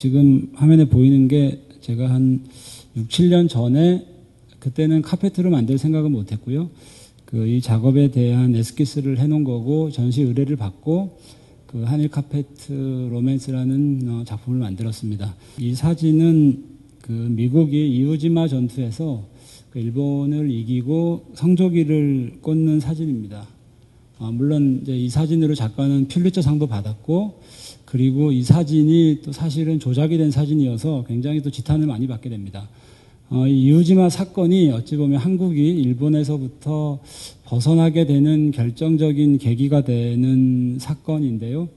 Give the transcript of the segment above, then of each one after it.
지금 화면에 보이는 게 제가 한 6, 7년 전에 그때는 카페트로 만들 생각은 못했고요. 이 작업에 대한 에스키스를 해놓은 거고 전시 의뢰를 받고 한일 카페트 로맨스라는 작품을 만들었습니다. 이 사진은 미국이 이우지마 전투에서 일본을 이기고 성조기를 꽂는 사진입니다. 물론 이제 이 사진으로 작가는 퓰리처상도 받았고, 그리고 이 사진이 또 사실은 조작이 된 사진이어서 굉장히 또 지탄을 많이 받게 됩니다. 이 이우지마 사건이 어찌 보면 한국이 일본에서부터 벗어나게 되는 결정적인 계기가 되는 사건인데요.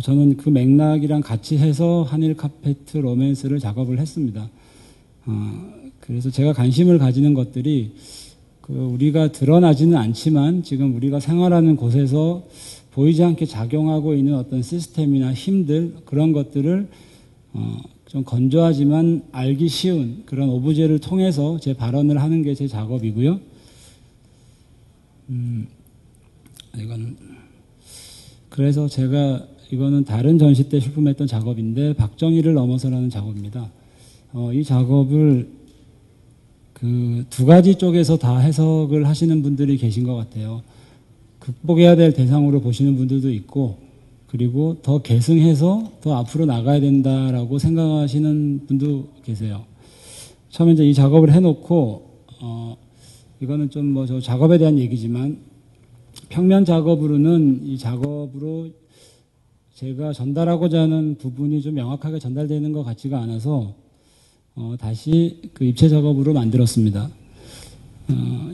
저는 그 맥락이랑 같이 해서 한일 카페트 로맨스를 작업을 했습니다. 그래서 제가 관심을 가지는 것들이 우리가 드러나지는 않지만 지금 우리가 생활하는 곳에서 보이지 않게 작용하고 있는 어떤 시스템이나 힘들, 그런 것들을 좀 건조하지만 알기 쉬운 그런 오브제를 통해서 제 발언을 하는 게 제 작업이고요. 그래서 제가 이거는 다른 전시 때 출품했던 작업인데 박정희를 넘어서라는 작업입니다. 이 작업을 두 가지 쪽에서 다 해석을 하시는 분들이 계신 것 같아요. 극복해야 될 대상으로 보시는 분들도 있고, 그리고 더 계승해서 더 앞으로 나가야 된다라고 생각하시는 분도 계세요. 처음에 이제 이 작업을 해놓고, 이거는 좀 저 작업에 대한 얘기지만, 평면 작업으로는 이 작업으로 제가 전달하고자 하는 부분이 좀 명확하게 전달되는 것 같지가 않아서, 다시 입체 작업으로 만들었습니다.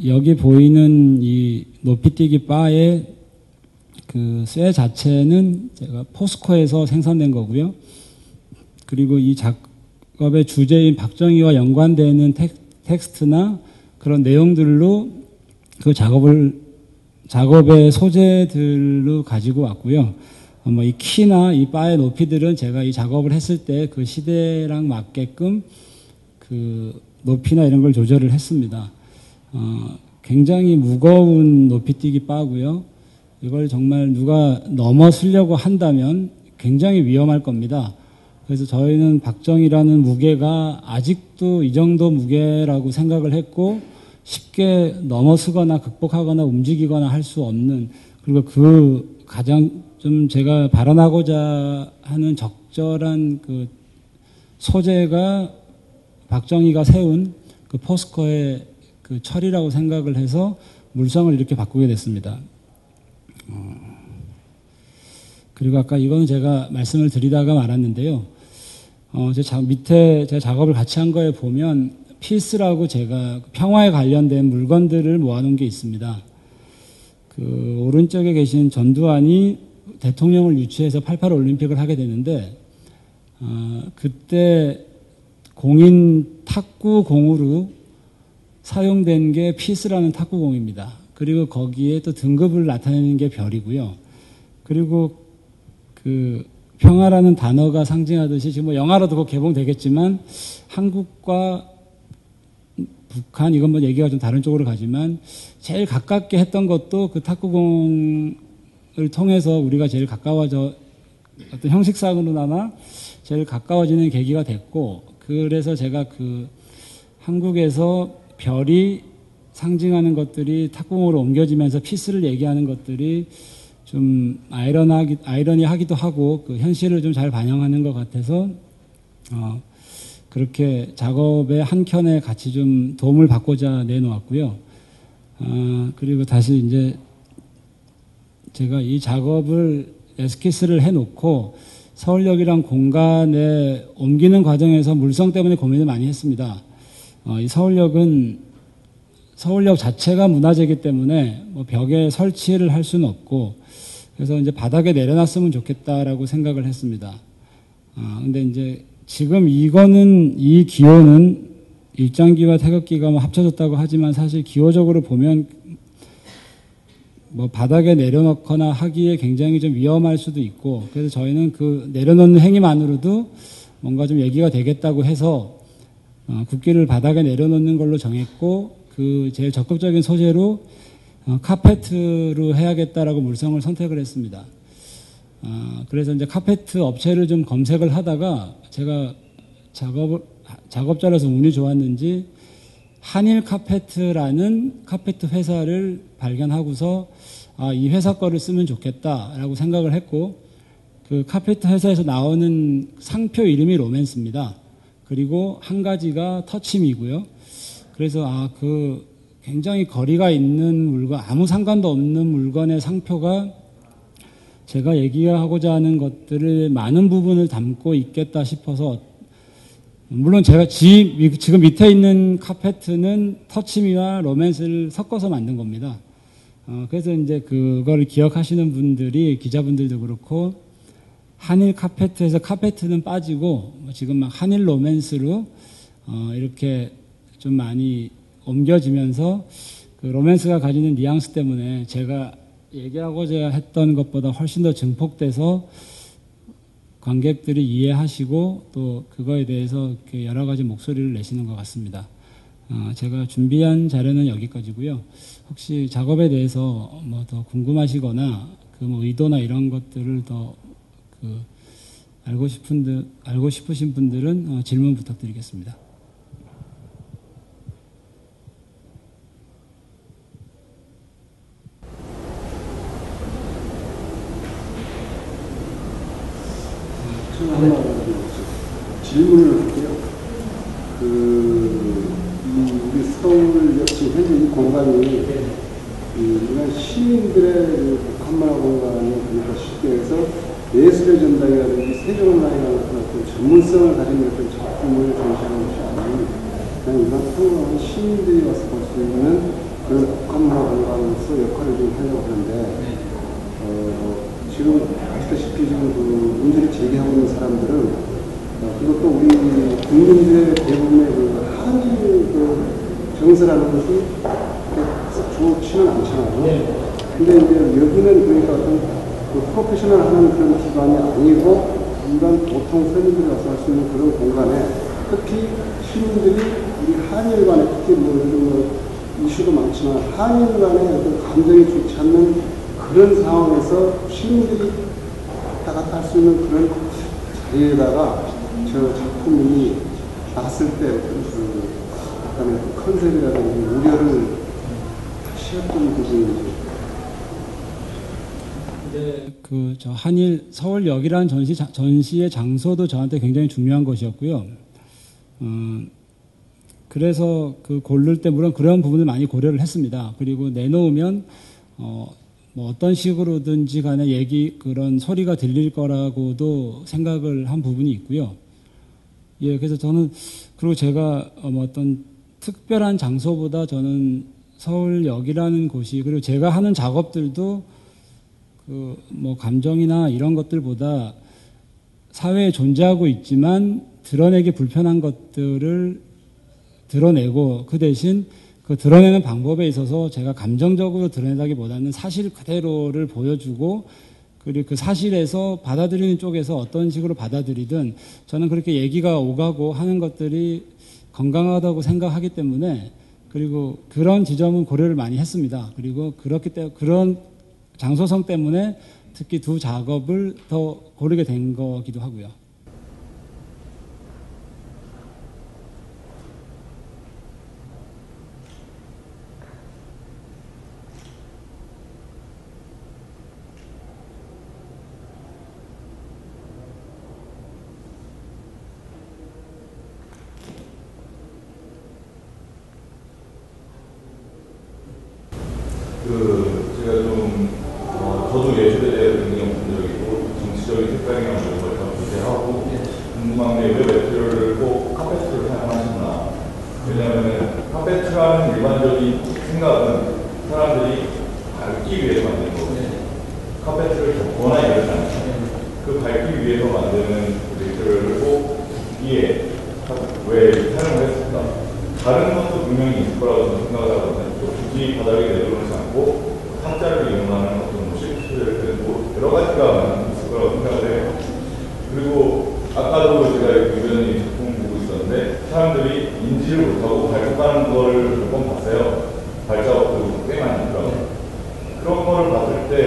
여기 보이는 이 높이뛰기 바의 쇠 자체는 제가 포스코에서 생산된 거고요. 그리고 이 작업의 주제인 박정희와 연관되는 텍스트나 그런 내용들로 작업의 소재들로 가지고 왔고요. 이 키나 이 바의 높이들은 제가 이 작업을 했을 때 그 시대랑 맞게끔 높이나 이런 걸 조절을 했습니다. 굉장히 무거운 높이뛰기 바고요. 이걸 정말 누가 넘어서려고 한다면 굉장히 위험할 겁니다. 그래서 저희는 박정희라는 무게가 아직도 이 정도 무게라고 생각을 했고, 쉽게 넘어서거나 극복하거나 움직이거나 할 수 없는, 그리고 가장 좀 제가 발언하고자 하는 적절한 소재가 박정희가 세운 포스코의 철이라고 생각을 해서 물성을 이렇게 바꾸게 됐습니다. 그리고 아까 이거는 제가 말씀을 드리다가 말았는데요. 밑에 제가 작업을 같이 한 거에 보면 피스라고 제가 평화에 관련된 물건들을 모아놓은 게 있습니다. 오른쪽에 계신 전두환이 대통령을 유치해서 88 올림픽을 하게 되는데, 그때 공인 탁구공으로 사용된 게 피스라는 탁구공입니다. 그리고 거기에 또 등급을 나타내는 게 별이고요. 그리고 평화라는 단어가 상징하듯이 지금 영화로도 개봉되겠지만 한국과 북한, 이건 얘기가 좀 다른 쪽으로 가지만 제일 가깝게 했던 것도 탁구공을 통해서 우리가 제일 가까워져, 어떤 형식상으로나마 제일 가까워지는 계기가 됐고, 그래서 제가 한국에서 별이 상징하는 것들이 탁구공으로 옮겨지면서 피스를 얘기하는 것들이 좀 아이러니하기도 하고 현실을 좀 잘 반영하는 것 같아서 그렇게 작업의 한 켠에 같이 좀 도움을 받고자 내놓았고요. 그리고 다시 이제 제가 이 작업을 에스키스를 해놓고 서울역이랑 공간에 옮기는 과정에서 물성 때문에 고민을 많이 했습니다. 이 서울역 자체가 문화재이기 때문에 벽에 설치를 할 수는 없고, 그래서 이제 바닥에 내려놨으면 좋겠다라고 생각을 했습니다. 근데 이제 지금 이 기호는 일장기와 태극기가 합쳐졌다고 하지만 사실 기호적으로 보면 바닥에 내려놓거나 하기에 굉장히 좀 위험할 수도 있고, 그래서 저희는 내려놓는 행위만으로도 뭔가 좀 얘기가 되겠다고 해서 국기를 바닥에 내려놓는 걸로 정했고, 제일 적극적인 소재로 카페트로 해야겠다라고 물성을 선택을 했습니다. 그래서 이제 카페트 업체를 좀 검색을 하다가 제가 작업자라서 운이 좋았는지 한일 카페트라는 카페트 회사를 발견하고서 이 회사 거를 쓰면 좋겠다라고 생각을 했고, 그 카페트 회사에서 나오는 상표 이름이 로맨스입니다. 그리고 한 가지가 터치미고요. 그래서 그 굉장히 거리가 있는 물건, 아무 상관도 없는 물건의 상표가 제가 얘기하고자 하는 것들을 많은 부분을 담고 있겠다 싶어서, 물론 제가 지금 밑에 있는 카페트는 터치미와 로맨스를 섞어서 만든 겁니다. 그래서 이제 그걸 기억하시는 분들이, 기자분들도 그렇고, 한일 카페트에서 카페트는 빠지고 지금 막 한일 로맨스로 이렇게 좀 많이 옮겨지면서 그 로맨스가 가지는 뉘앙스 때문에 제가 얘기하고자 했던 것보다 훨씬 더 증폭돼서 관객들이 이해하시고 또 그거에 대해서 이렇게 여러 가지 목소리를 내시는 것 같습니다. 제가 준비한 자료는 여기까지고요. 혹시 작업에 대해서 뭐 더 궁금하시거나 그 뭐 의도나 이런 것들을 더 알고 싶으신 분들은 질문 부탁드리겠습니다. 질문을 할게요. 우리 서울 역시 현재 이 공간이 이런 시민들의 복합문화 공간이 그러니까 쉽게 해서 예술의 전당이라든지 세종문화라는 어떤 전문성을 가진 어떤 작품을 전시하는 것이 아닌 그냥 일반 평범한 시민들이 와서 볼 수 있는 그런 복합문화 공간으로서 역할을 좀 하려고 하는데 지금 아시다시피 지금 그 문제를 제기하고 있는 사람들은 그것도 우리 국민들의 대부분의 그 한일 정서라는 것이 좋지는 않잖아요. 근데 이제 여기는 그러니까 어떤 그 프로페셔널 하는 그런 기관이 아니고 일반 보통 서민들이 와서 할 수 있는 그런 공간에 특히 시민들이 우리 한일 간에 특히 뭐 요즘 이슈도 많지만 한일 간에 어떤 감정이 좋지 않는 그런 상황에서 시민들이 왔다 갔다 할 수 있는 그런 자리에다가 저 작품이 나왔을 때 약간의 컨셉이라든지 우려를 다시 했던 부분이죠. 저 한일 서울역이라는 전시의 장소도 저한테 굉장히 중요한 것이었고요. 그래서 그 고를 때 물론 그런 부분을 많이 고려를 했습니다. 그리고 내놓으면 뭐 어떤 식으로든지 간에 그런 소리가 들릴 거라고도 생각을 한 부분이 있고요. 예, 그래서 저는 그리고 제가 뭐 어떤 특별한 장소보다 저는 서울역이라는 곳이 그리고 제가 하는 작업들도 뭐 감정이나 이런 것들보다 사회에 존재하고 있지만 드러내기 불편한 것들을 드러내고 그 대신 그 드러내는 방법에 있어서 제가 감정적으로 드러내다기보다는 사실 그대로를 보여주고 그리고 그 사실에서 받아들이는 쪽에서 어떤 식으로 받아들이든 저는 그렇게 얘기가 오가고 하는 것들이 건강하다고 생각하기 때문에 그리고 그런 지점은 고려를 많이 했습니다. 그리고 그렇기 때문에 그런 장소성 때문에 특히 두 작업을 더 고르게 된 거기도 하고요. 제가 좀 저도 예술에 대해 굉장히 분석이고 정치적인 색깔이나 이런 걸 다 기대하고 궁금한 게 왜 매트를 꼭 카페트를 사용하시나. 왜냐하면 카페트라는 일반적인 생각은 사람들이 밟기 위해서 만든 거거든요. 카페트를 접거나 이러지 않잖아요. 그 밟기 위해서 만드는 매트를 꼭 위에 왜 사용을 했을까. 다른 것도 분명히 있을 거라고 저는 생각을 하거든요. 또 굳이 바닥에 내려놓지 않고 상자를 이용하는 어떤 실수들 뭐 여러 가지가 있을 거라고 생각을 해요. 그리고 아까도 제가 의견이 작품을 보고 있었는데 사람들이 인지를 못하고 발톱 가는 걸 몇 번 봤어요. 발자국도 꽤 많이 있더라고요. 그런 거를 봤을 때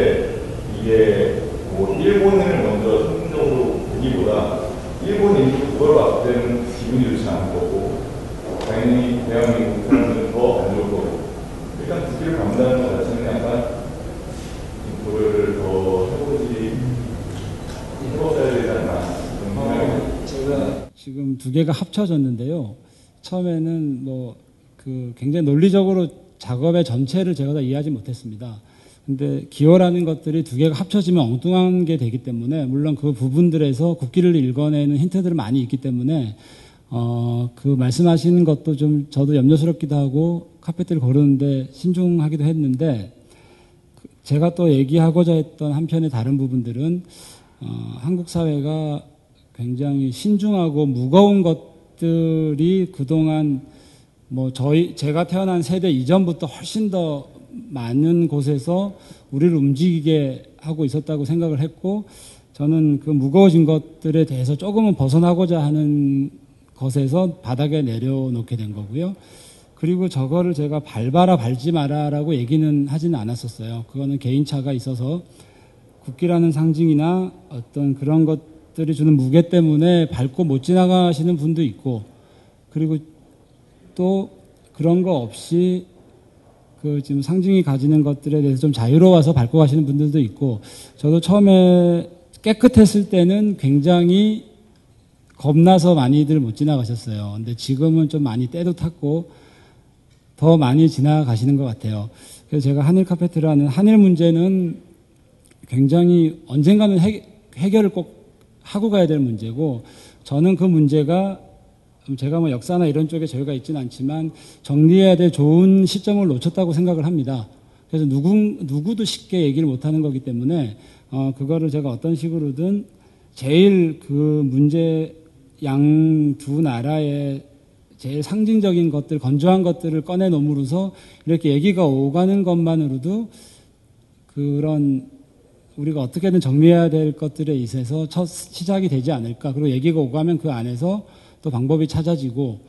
이게 뭐 일본의 두 개가 합쳐졌는데요. 처음에는 굉장히 논리적으로 작업의 전체를 제가 다 이해하지 못했습니다. 근데 기호라는 것들이 두 개가 합쳐지면 엉뚱한 게 되기 때문에, 물론 그 부분들에서 국기를 읽어내는 힌트들이 많이 있기 때문에 그 말씀하시는 것도 좀 저도 염려스럽기도 하고 카페트를 고르는데 신중하기도 했는데, 제가 또 얘기하고자 했던 한편의 다른 부분들은 한국 사회가 굉장히 신중하고 무거운 것들이 그동안 제가 태어난 세대 이전부터 훨씬 더 많은 곳에서 우리를 움직이게 하고 있었다고 생각을 했고, 저는 그 무거워진 것들에 대해서 조금은 벗어나고자 하는 것에서 바닥에 내려놓게 된 거고요. 그리고 저거를 제가 밟아라 밟지 마라라고 얘기는 하지는 않았었어요. 그거는 개인차가 있어서 국기라는 상징이나 어떤 그런 것들이 주는 무게 때문에 밟고 못 지나가시는 분도 있고, 그리고 또 그런 거 없이 지금 상징이 가지는 것들에 대해서 좀 자유로워서 밟고 가시는 분들도 있고, 저도 처음에 깨끗했을 때는 굉장히 겁나서 많이들 못 지나가셨어요. 근데 지금은 좀 많이 때도 탔고 더 많이 지나가시는 것 같아요. 그래서 제가 한일 카페트라는 한일 문제는 굉장히 언젠가는 해결을 꼭 하고 가야 될 문제고, 저는 그 문제가 제가 역사나 이런 쪽에 저희가 있지는 않지만 정리해야 될 좋은 시점을 놓쳤다고 생각을 합니다. 그래서 누구도 쉽게 얘기를 못하는 거기 때문에 그거를 제가 어떤 식으로든 제일 그 문제 양 두 나라의 제일 상징적인 것들, 건조한 것들을 꺼내놓음으로써 이렇게 얘기가 오가는 것만으로도 그런 우리가 어떻게든 정리해야 될 것들에 있어서 첫 시작이 되지 않을까. 그리고 얘기가 오가면 그 안에서 또 방법이 찾아지고,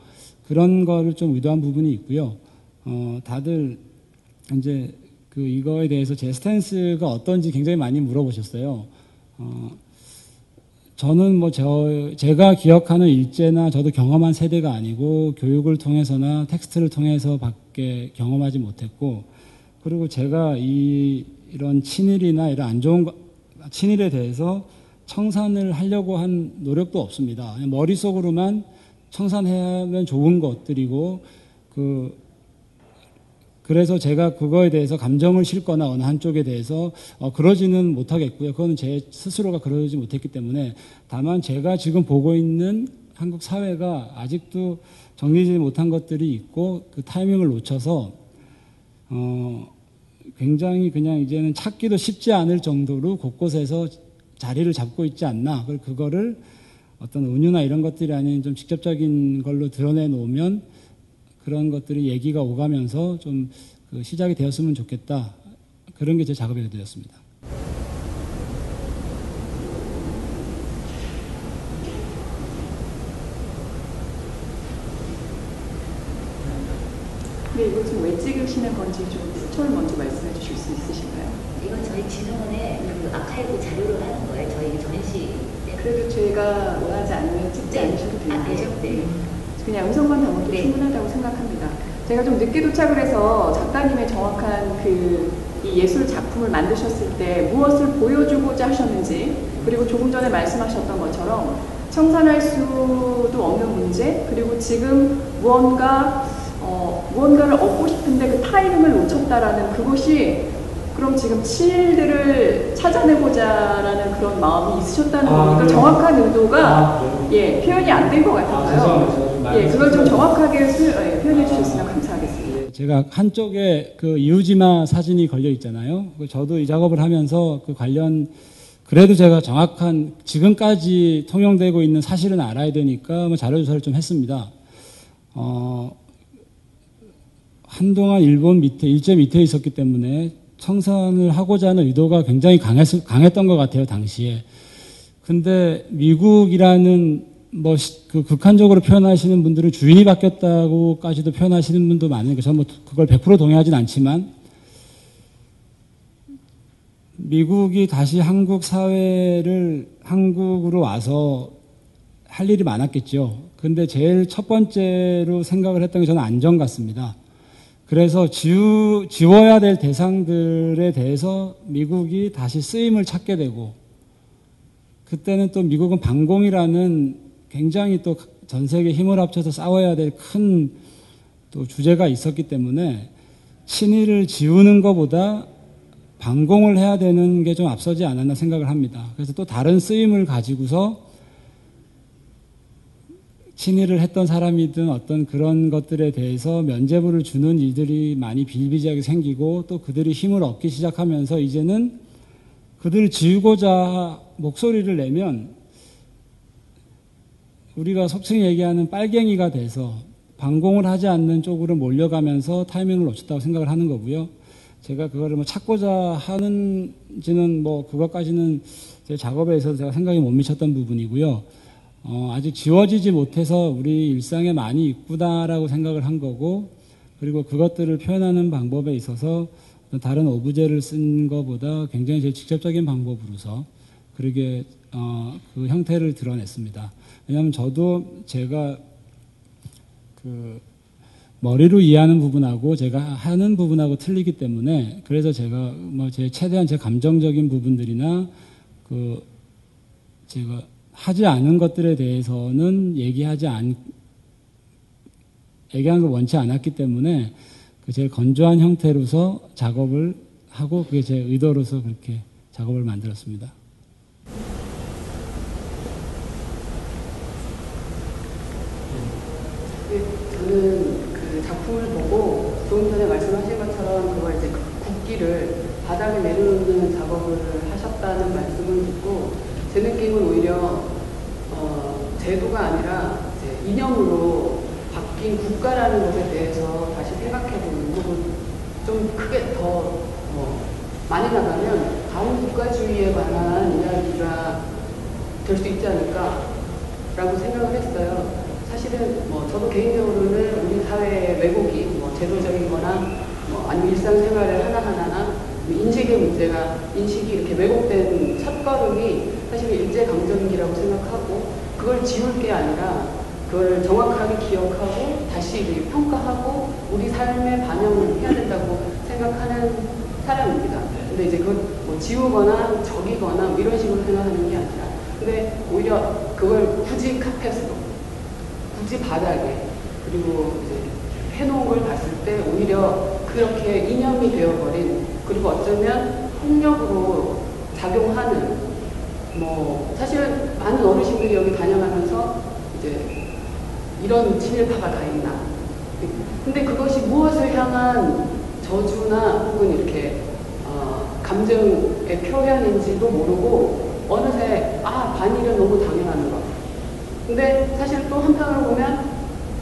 그런 거를 좀 의도한 부분이 있고요. 다들 이제 이거에 대해서 제 스탠스가 어떤지 굉장히 많이 물어보셨어요. 저는 제가 기억하는 일제나 저도 경험한 세대가 아니고 교육을 통해서나 텍스트를 통해서 밖에 경험하지 못했고, 그리고 제가 이런 친일이나 이런 안 좋은 친일에 대해서 청산을 하려고 한 노력도 없습니다. 그냥 머릿속으로만 청산하면 좋은 것들이고, 그래서 제가 그거에 대해서 감정을 실거나 어느 한쪽에 대해서 그러지는 못하겠고요. 그거는 제 스스로가 그러지 못했기 때문에, 다만 제가 지금 보고 있는 한국 사회가 아직도 정리되지 못한 것들이 있고, 그 타이밍을 놓쳐서 굉장히 그냥 이제는 찾기도 쉽지 않을 정도로 곳곳에서 자리를 잡고 있지 않나. 그거를 어떤 은유나 이런 것들이 아닌 좀 직접적인 걸로 드러내 놓으면 그런 것들이 얘기가 오가면서 좀 시작이 되었으면 좋겠다. 그런 게 제 작업이 되었습니다. 네, 이거 지금 왜 찍으시는 건지 좀 추천을 먼저 말씀해 주실 수 있으신가요? 이건 저희 진흥원의 아카이브 자료로 하는 거예요. 저희 전시. 그래도 저희가 원하지 않으면 찍지 않으셔도 되는데, 네. 그냥 음성만 담아도 충분하다고 생각합니다. 제가 좀 늦게 도착을 해서 작가님의 정확한 이 예술 작품을 만드셨을 때 무엇을 보여주고자 하셨는지, 그리고 조금 전에 말씀하셨던 것처럼 청산할 수도 없는 문제, 그리고 지금 무언가를 얻고 싶은데 그 타이밍을 놓쳤다라는 그것이, 그럼 지금 친일들을 찾아내고자라는 그런 마음이 있으셨다는 거니까 정확한 의도가 표현이 안 된 것 같아요. 그걸 좀 정확하게 표현해 주셨으면 감사하겠습니다. 제가 한쪽에 이우지마 사진이 걸려 있잖아요. 저도 이 작업을 하면서 그 관련, 그래도 제가 정확한 지금까지 통용되고 있는 사실은 알아야 되니까 자료 조사를 좀 했습니다. 한동안 일제 밑에 있었기 때문에 청산을 하고자 하는 의도가 굉장히 강했던 것 같아요, 당시에. 근데 미국이라는 극한적으로 표현하시는 분들은 주인이 바뀌었다고까지도 표현하시는 분도 많으니까 저는 그걸 100% 동의하진 않지만, 미국이 다시 한국 사회를 한국으로 와서 할 일이 많았겠죠. 근데 제일 첫 번째로 생각을 했던 게 저는 안전 같습니다. 그래서 지워야 될 대상들에 대해서 미국이 다시 쓰임을 찾게 되고, 그때는 또 미국은 반공이라는 굉장히 또 전 세계 힘을 합쳐서 싸워야 될 큰 또 주제가 있었기 때문에 친일을 지우는 것보다 반공을 해야 되는 게 좀 앞서지 않았나 생각을 합니다. 그래서 또 다른 쓰임을 가지고서 친일을 했던 사람이든 어떤 그런 것들에 대해서 면죄부를 주는 일들이 많이 비일비재하게 생기고 또 그들이 힘을 얻기 시작하면서 이제는 그들을 지우고자 목소리를 내면 우리가 속칭 얘기하는 빨갱이가 돼서 반공을 하지 않는 쪽으로 몰려가면서 타이밍을 놓쳤다고 생각을 하는 거고요. 제가 그거를 뭐 찾고자 하는지는 뭐 그것까지는 제 작업에 있어서 제가 생각이 못 미쳤던 부분이고요. 아직 지워지지 못해서 우리 일상에 많이 있구나라고 생각을 한 거고, 그리고 그것들을 표현하는 방법에 있어서 다른 오브제를 쓴 것보다 굉장히 제일 직접적인 방법으로서 그렇게 그 형태를 드러냈습니다. 왜냐하면 저도 제가 그 머리로 이해하는 부분하고 제가 하는 부분하고 틀리기 때문에 그래서 제가 뭐 제 최대한 제 감정적인 부분들이나 그 제가 하지 않은 것들에 대해서는 얘기하는 걸 원치 않았기 때문에 그 제일 건조한 형태로서 작업을 하고 그게 제 의도로서 그렇게 작업을 만들었습니다. 저는 그 작품을 보고 조금 전에 말씀하신 것처럼 그걸 이제 국기를 바닥에 내려놓는 작업을 하셨다는 말씀을 듣고 제 느낌은 오히려 제도가 아니라 이제 이념으로 바뀐 국가라는 것에 대해서 다시 생각해보는 부분 좀 크게 더 많이 나가면 다음 국가주의에 관한 이야기가 될 수 있지 않을까라고 생각을 했어요. 사실은 저도 개인적으로는 우리 사회의 왜곡이 제도적이거나 아니면 일상생활의 하나하나나 인식의 문제가 인식이 이렇게 왜곡된 첫걸음이 사실 일제강점기라고 생각하고 그걸 지울 게 아니라 그걸 정확하게 기억하고 다시 이제 평가하고 우리 삶에 반영을 해야 된다고 생각하는 사람입니다. 근데 이제 그걸 지우거나 적이거나 이런 식으로 생각하는 게 아니라 근데 오히려 그걸 굳이 카펫으로 굳이 바닥에 그리고 이제 해놓은 걸 봤을 때 오히려 그렇게 이념이 되어버린 그리고 어쩌면 폭력으로 작용하는 사실은 많은 어르신들이 여기 다녀가면서 이제 이런 친일파가 다 있나 근데 그것이 무엇을 향한 저주나 혹은 이렇게 감정의 표현인지도 모르고 어느새 반일은 너무 당연한 것 근데 사실 또 한편으로 보면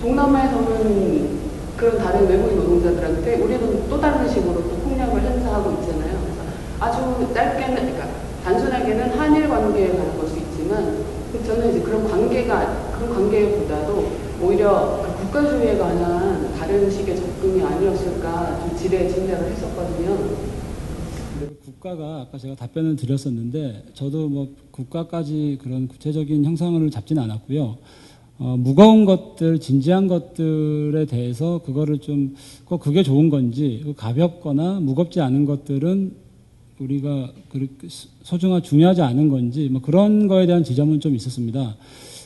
동남아에서는 그런 다른 외국인 노동자들한테 우리는 또 다른 식으로 또 폭력을 행사하고 있잖아요. 그래서 아주 짧게는, 그러니까 단순하게는 한일 관계에 관한 걸 수 있지만 저는 이제 그런 관계보다도 오히려 그 국가주의에 관한 다른 식의 접근이 아니었을까 좀 지레짐작을 했었거든요. 국가가 아까 제가 답변을 드렸었는데 저도 뭐 국가까지 그런 구체적인 형상을 잡지는 않았고요. 무거운 것들, 진지한 것들에 대해서 그거를 좀 꼭 그게 좋은 건지 가볍거나 무겁지 않은 것들은 우리가 그렇게 소중하고 중요하지 않은 건지 뭐 그런 거에 대한 지점은 좀 있었습니다.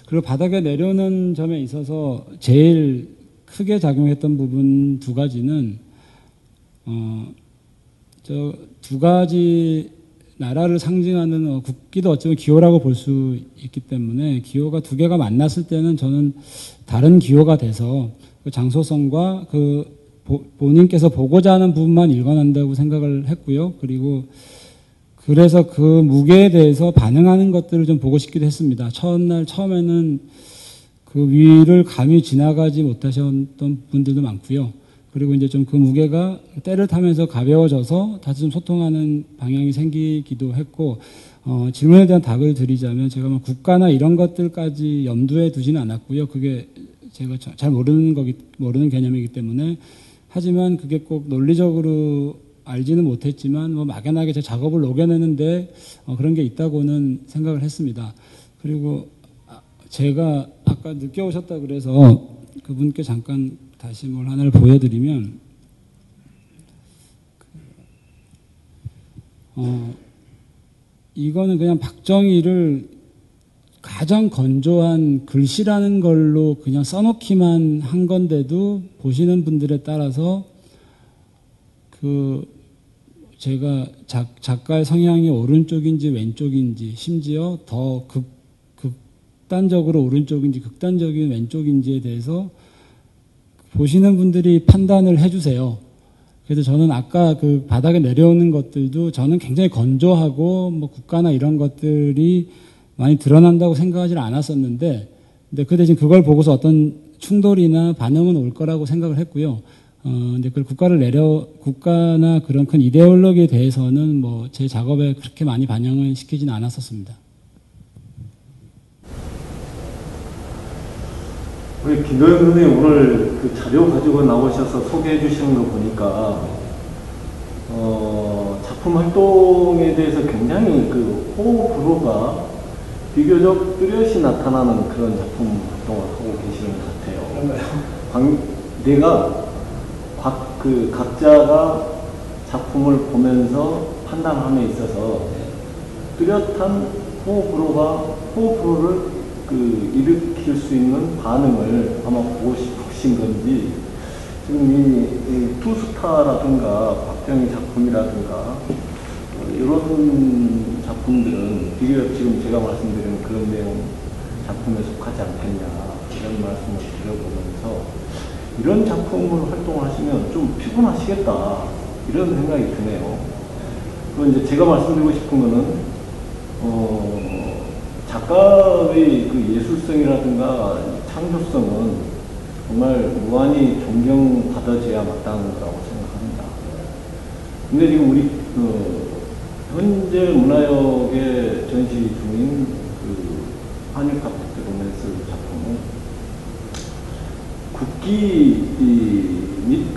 그리고 바닥에 내려오는 점에 있어서 제일 크게 작용했던 부분 두 가지는 저 두 가지 나라를 상징하는 국기도 어쩌면 기호라고 볼 수 있기 때문에 기호가 두 개가 만났을 때는 저는 다른 기호가 돼서 그 장소성과 그 본인께서 보고자 하는 부분만 읽어낸다고 생각을 했고요. 그리고 그래서 그 무게에 대해서 반응하는 것들을 좀 보고 싶기도 했습니다. 처음에는 그 위를 감히 지나가지 못하셨던 분들도 많고요. 그리고 이제 좀 그 무게가 때를 타면서 가벼워져서 다시 좀 소통하는 방향이 생기기도 했고, 질문에 대한 답을 드리자면 제가 뭐 국가나 이런 것들까지 염두에 두지는 않았고요. 그게 제가 잘 모르는 개념이기 때문에. 하지만 그게 꼭 논리적으로 알지는 못했지만 뭐 막연하게 제 작업을 녹여내는데 그런 게 있다고는 생각을 했습니다. 그리고 제가 아까 늦게 오셨다 그래서 그분께 잠깐 다시 뭘 하나를 보여드리면 이거는 그냥 박정희를 가장 건조한 글씨라는 걸로 그냥 써놓기만 한 건데도 보시는 분들에 따라서 제가 작가의 성향이 오른쪽인지 왼쪽인지 심지어 더 극단적으로 오른쪽인지 극단적인 왼쪽인지에 대해서 보시는 분들이 판단을 해주세요. 그래서 저는 아까 그 바닥에 내려오는 것들도 저는 굉장히 건조하고 뭐 국가나 이런 것들이 많이 드러난다고 생각하지 않았었는데, 근데 그 대신 그걸 보고서 어떤 충돌이나 반응은 올 거라고 생각을 했고요. 근데 그 국가나 그런 큰 이데올로기에 대해서는 뭐 제 작업에 그렇게 많이 반영을 시키지는 않았었습니다. 우리 김도영 선생님 오늘 그 자료 가지고 나오셔서 소개해 주시는 거 보니까 작품 활동에 대해서 굉장히 그 호불호가 비교적 뚜렷이 나타나는 그런 작품 활동을 하고 계시는 것 같아요. 내가 각자가 작품을 보면서 판단함에 있어서 뚜렷한 호불호를 일으킬 수 있는 반응을 아마 보고 싶으신 건지, 지금 이 투스타라든가 박정희 작품이라든가 이런 작품들은 비교적 지금 제가 말씀드리는 그런 내용 작품에 속하지 않겠냐, 이런 말씀을 드려보면서 이런 작품을 활동하시면 좀 피곤하시겠다, 이런 생각이 드네요. 그리고 이제 제가 말씀드리고 싶은 거는 작가의 그 예술성이라든가 창조성은 정말 무한히 존경받아져야 마땅한 거라고 생각합니다. 근데 지금 우리 현재 문화역에 전시 중인 한일 카페트 로맨스 작품은 국기 및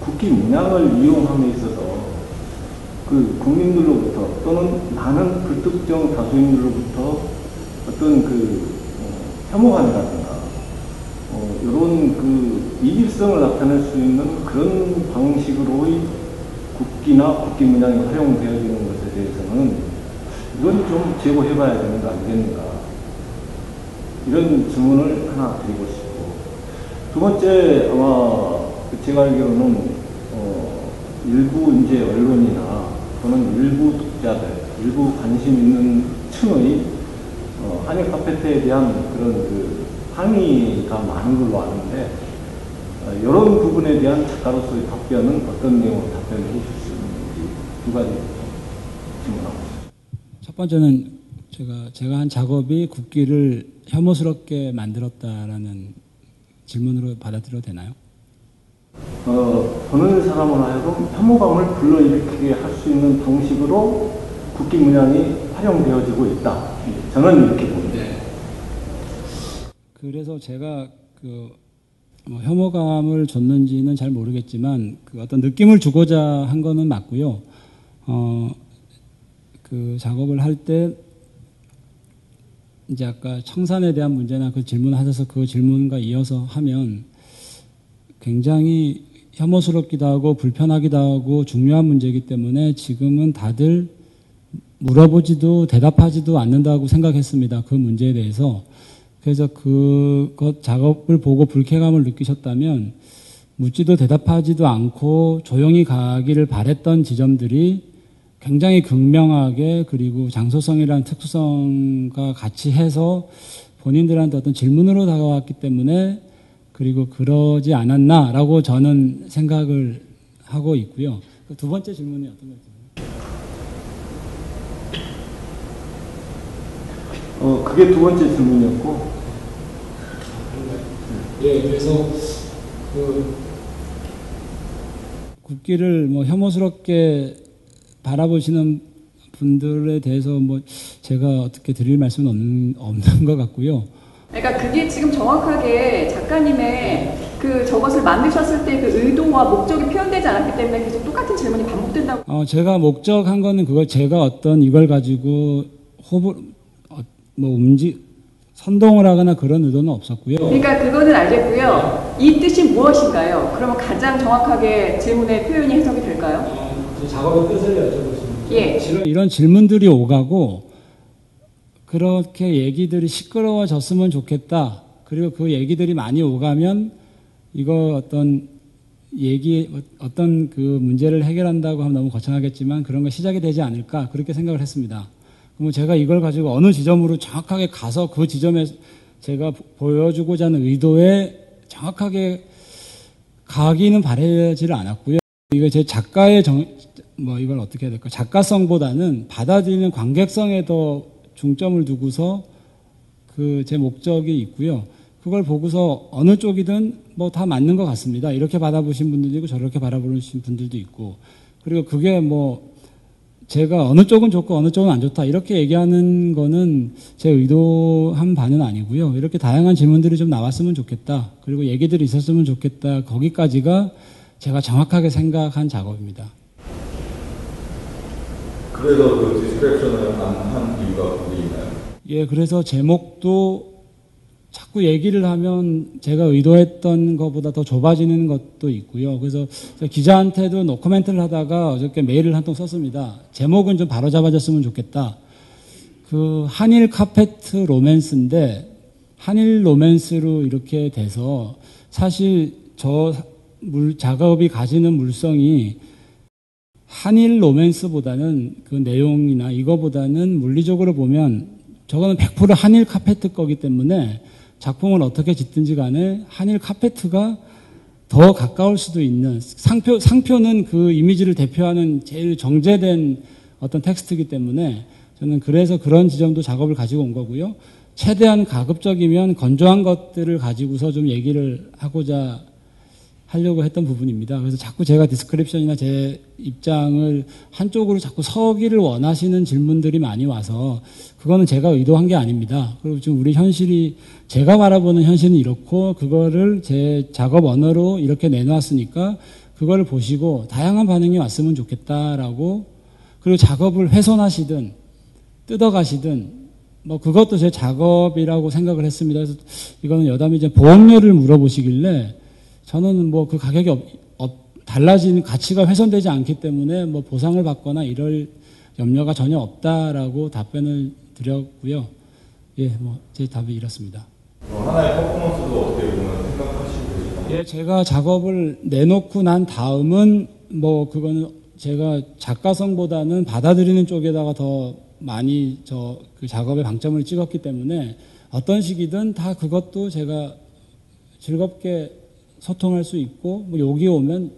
국기 문양을 이용함에 있어서 국민들로부터 또는 많은 불특정 다수인들로부터 어떤 혐오감이라든가 이런 이질성을 나타낼 수 있는 그런 방식으로의 국기나 국기 문양이 활용되어지는 것에 대해서는 이건 좀 제고해봐야 되는 거 아니겠는가, 이런 질문을 하나 드리고 싶고, 두 번째, 아마 제가 알기로는 일부 이제 언론이나 또는 일부 독자들, 일부 관심 있는 층의 한일 카페트에 대한 그런 항의가 많은 걸로 아는데, 이런 부분에 대한 작가로서의 답변은 어떤 내용으로 답변을 해줄 수 있는지 두 가지 질문하고 있습니다. 첫 번째는 제가 한 작업이 국기를 혐오스럽게 만들었다라는 질문으로 받아들여도 되나요? 보는 사람으로 하여금 혐오감을 불러일으키게 할 수 있는 방식으로 국기 문양이 활용되어지고 있다, 저는 이렇게 봅니다. 그래서 제가 혐오감을 줬는지는 잘 모르겠지만 어떤 느낌을 주고자 한 거는 맞고요. 작업을 할 때 이제 아까 청산에 대한 문제나 그 질문을 하셔서 그 질문과 이어서 하면 굉장히 혐오스럽기도 하고 불편하기도 하고 중요한 문제이기 때문에 지금은 다들 물어보지도 대답하지도 않는다고 생각했습니다. 그 문제에 대해서. 그래서 그것 작업을 보고 불쾌감을 느끼셨다면 묻지도 대답하지도 않고 조용히 가기를 바랬던 지점들이 굉장히 극명하게, 그리고 장소성이라는 특수성과 같이 해서 본인들한테 어떤 질문으로 다가왔기 때문에, 그리고 그러지 않았나라고 저는 생각을 하고 있고요. 두 번째 질문이 어떤 거였나요? 그게 두 번째 질문이었고. 예, 그래서 국기를 혐오스럽게 바라보시는 분들에 대해서 제가 어떻게 드릴 말씀은 없는 것 같고요. 그러니까 그게 지금 정확하게 작가님의 저것을 만드셨을 때 그 의도와 목적이 표현되지 않았기 때문에 계속 똑같은 질문이 반복된다고. 제가 목적한 거는 제가 이걸 가지고 선동을 하거나 그런 의도는 없었고요. 그러니까 그거는 알겠고요. 이 뜻이 무엇인가요? 그러면 가장 정확하게 질문의 표현이 해석이 될까요? 작업의 뜻을 여쭤보시면. 예. 이런 질문들이 오가고 그렇게 얘기들이 시끄러워졌으면 좋겠다. 그리고 그 얘기들이 많이 오가면 이거 어떤 그 문제를 해결한다고 하면 너무 거창하겠지만 그런 거 시작이 되지 않을까 그렇게 생각을 했습니다. 그럼 제가 이걸 가지고 어느 지점으로 정확하게 가서 그 지점에 제가 보여주고자 하는 의도에 정확하게 가기는 바라지를 않았고요. 이거 제 작가의 이걸 어떻게 해야 될까? 작가성보다는 받아들이는 관객성에 더 중점을 두고서 그 제 목적이 있고요. 그걸 보고서 어느 쪽이든 뭐 다 맞는 것 같습니다. 이렇게 받아보신 분들도 있고 저렇게 바라보신 분들도 있고, 그리고 그게 뭐 제가 어느 쪽은 좋고 어느 쪽은 안 좋다 이렇게 얘기하는 거는 제 의도한 바는 아니고요. 이렇게 다양한 질문들이 좀 나왔으면 좋겠다. 그리고 얘기들이 있었으면 좋겠다. 거기까지가 제가 정확하게 생각한 작업입니다. 그래서 그 디스크립션을 안 한 이유가 거기 있나요? 예, 그래서 제목도 자꾸 얘기를 하면 제가 의도했던 것보다 더 좁아지는 것도 있고요. 그래서 기자한테도 노코멘트를 하다가 어저께 메일을 한 통 썼습니다. 제목은 좀 바로잡아졌으면 좋겠다. 그 한일 카페트 로맨스인데 한일 로맨스로 이렇게 돼서 사실 저 작업이 가지는 물성이 한일 로맨스보다는 그 내용이나 이거보다는 물리적으로 보면 저거는 100% 한일 카페트 거기 때문에 작품을 어떻게 짓든지 간에 한일 카페트가 더 가까울 수도 있는, 상표는 그 이미지를 대표하는 제일 정제된 어떤 텍스트이기 때문에 저는 그래서 그런 지점도 작업을 가지고 온 거고요. 최대한 가급적이면 건조한 것들을 가지고서 좀 얘기를 하려고 했던 부분입니다. 그래서 자꾸 제가 디스크립션이나 제 입장을 한쪽으로 자꾸 서기를 원하시는 질문들이 많이 와서 그거는 제가 의도한 게 아닙니다. 그리고 지금 우리 현실이, 제가 바라보는 현실은 이렇고 그거를 제 작업 언어로 이렇게 내놓았으니까 그거를 보시고 다양한 반응이 왔으면 좋겠다라고, 그리고 작업을 훼손하시든 뜯어가시든 뭐 그것도 제 작업이라고 생각을 했습니다. 그래서 이거는 여담이 이제 보험료를 물어보시길래 저는 뭐 그 가격이 달라지는 가치가 훼손되지 않기 때문에 뭐 보상을 받거나 이럴 염려가 전혀 없다라고 답변을 드렸고요. 예, 뭐 제 답이 이렇습니다. 하나의 퍼포먼스도 어떻게 보면 생각하시고 계시나요? 예, 제가 작업을 내놓고 난 다음은 뭐 그거는 제가 작가성보다는 받아들이는 쪽에다가 더 많이 그 작업에 방점을 찍었기 때문에 어떤 식이든 다 그것도 제가 즐겁게 소통할 수 있고, 뭐 여기 오면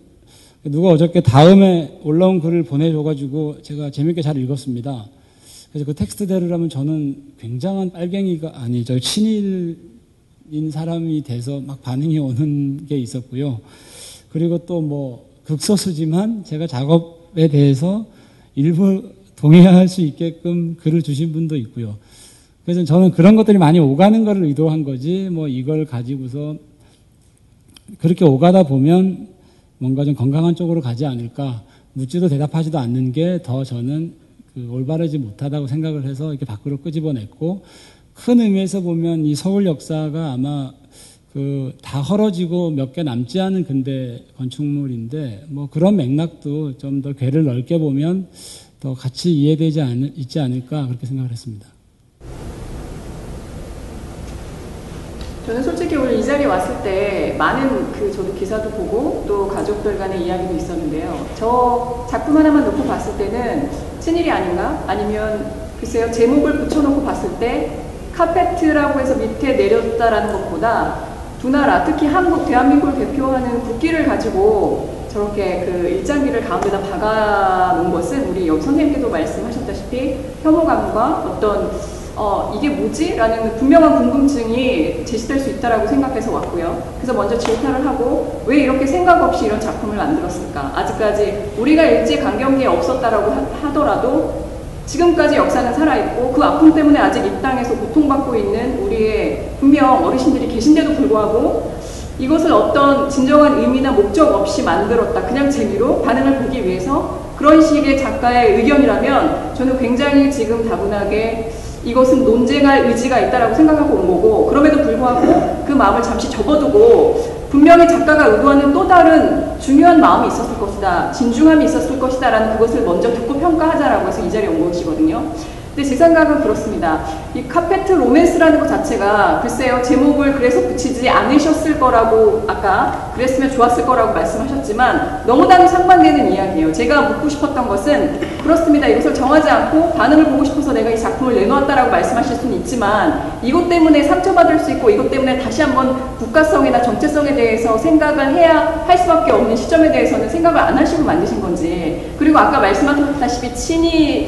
누가 어저께 다음에 올라온 글을 보내줘가지고 제가 재밌게 잘 읽었습니다. 그래서 그 텍스트대로라면 저는 굉장한 빨갱이가 친일인 사람이 돼서 막 반응이 오는 게 있었고요. 그리고 또 뭐 극소수지만 제가 작업에 대해서 일부 동의할 수 있게끔 글을 주신 분도 있고요. 그래서 저는 그런 것들이 많이 오가는 것을 의도한 거지, 뭐 이걸 가지고서 그렇게 오가다 보면 뭔가 좀 건강한 쪽으로 가지 않을까, 묻지도 대답하지도 않는 게 더 저는 올바르지 못하다고 생각을 해서 이렇게 밖으로 끄집어냈고, 큰 의미에서 보면 이 서울 역사가 아마 다 헐어지고 몇 개 남지 않은 근대 건축물인데, 뭐 그런 맥락도 좀 더 궤를 넓게 보면 더 같이 이해되지 있지 않을까 그렇게 생각을 했습니다. 저는 솔직히 오늘 이 자리에 왔을 때 많은 저도 기사도 보고 또 가족들 간의 이야기도 있었는데요. 저 작품 하나만 놓고 봤을 때는 친일이 아닌가? 아니면 글쎄요, 제목을 붙여놓고 봤을 때 카페트라고 해서 밑에 내렸다라는 것보다 두 나라, 특히 한국, 대한민국을 대표하는 국기를 가지고 저렇게 일장기를 가운데다 박아놓은 것은 우리 여기 선생님께도 말씀하셨다시피 혐오감과 어떤 이게 뭐지? 라는 분명한 궁금증이 제시될 수 있다고 생각해서 왔고요. 그래서 먼저 질타를 하고 왜 이렇게 생각 없이 이런 작품을 만들었을까? 아직까지 우리가 일제강점기에 없었다라고 하더라도 지금까지 역사는 살아있고 그 아픔 때문에 아직 이 땅에서 고통받고 있는 우리의 분명 어르신들이 계신데도 불구하고 이것을 어떤 진정한 의미나 목적 없이 만들었다. 그냥 재미로 반응을 보기 위해서 그런 식의 작가의 의견이라면 저는 굉장히 지금 다분하게 이것은 논쟁할 의지가 있다라고 생각하고 온 거고, 그럼에도 불구하고 그 마음을 잠시 접어두고 분명히 작가가 의도하는 또 다른 중요한 마음이 있었을 것이다, 진중함이 있었을 것이다 라는 그것을 먼저 듣고 평가하자라고 해서 이 자리에 온 것이거든요. 근데 제 생각은 그렇습니다. 이 카페트 로맨스라는 것 자체가 글쎄요, 제목을 그래서 붙이지 않으셨을 거라고, 아까 그랬으면 좋았을 거라고 말씀하셨지만 너무나도 상반되는 이야기예요. 제가 묻고 싶었던 것은 그렇습니다. 이것을 정하지 않고 반응을 보고 싶어서 내가 이 작품을 내놓았다라고 말씀하실 수는 있지만 이것 때문에 상처받을 수 있고 이것 때문에 다시 한번 국가성이나 정체성에 대해서 생각을 해야 할 수밖에 없는 시점에 대해서는 생각을 안 하시고 만드신 건지, 그리고 아까 말씀하셨다시피 친일?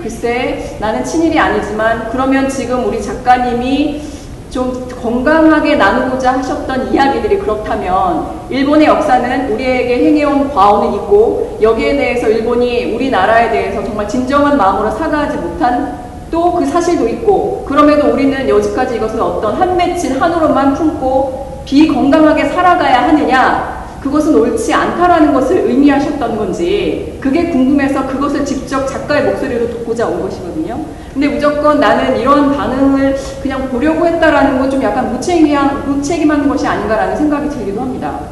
글쎄, 나는 친일이 아니지만 그러면 지금 우리 작가님이 좀 건강하게 나누고자 하셨던 이야기들이 그렇다면 일본의 역사는 우리에게 행해온 과오는 있고 여기에 대해서 일본이 우리나라에 대해서 정말 진정한 마음으로 사과하지 못한 또 그 사실도 있고, 그럼에도 우리는 여지까지 이것을 어떤 한 맺힌 한으로만 품고 비건강하게 살아가야 하느냐, 그것은 옳지 않다라는 것을 의미하셨던 건지 그게 궁금해서 그것을 직접 작가의 목소리로 듣고자 온 것이거든요. 근데 무조건 나는 이런 반응을 그냥 보려고 했다라는 건 좀 약간 무책임한 것이 아닌가라는 생각이 들기도 합니다.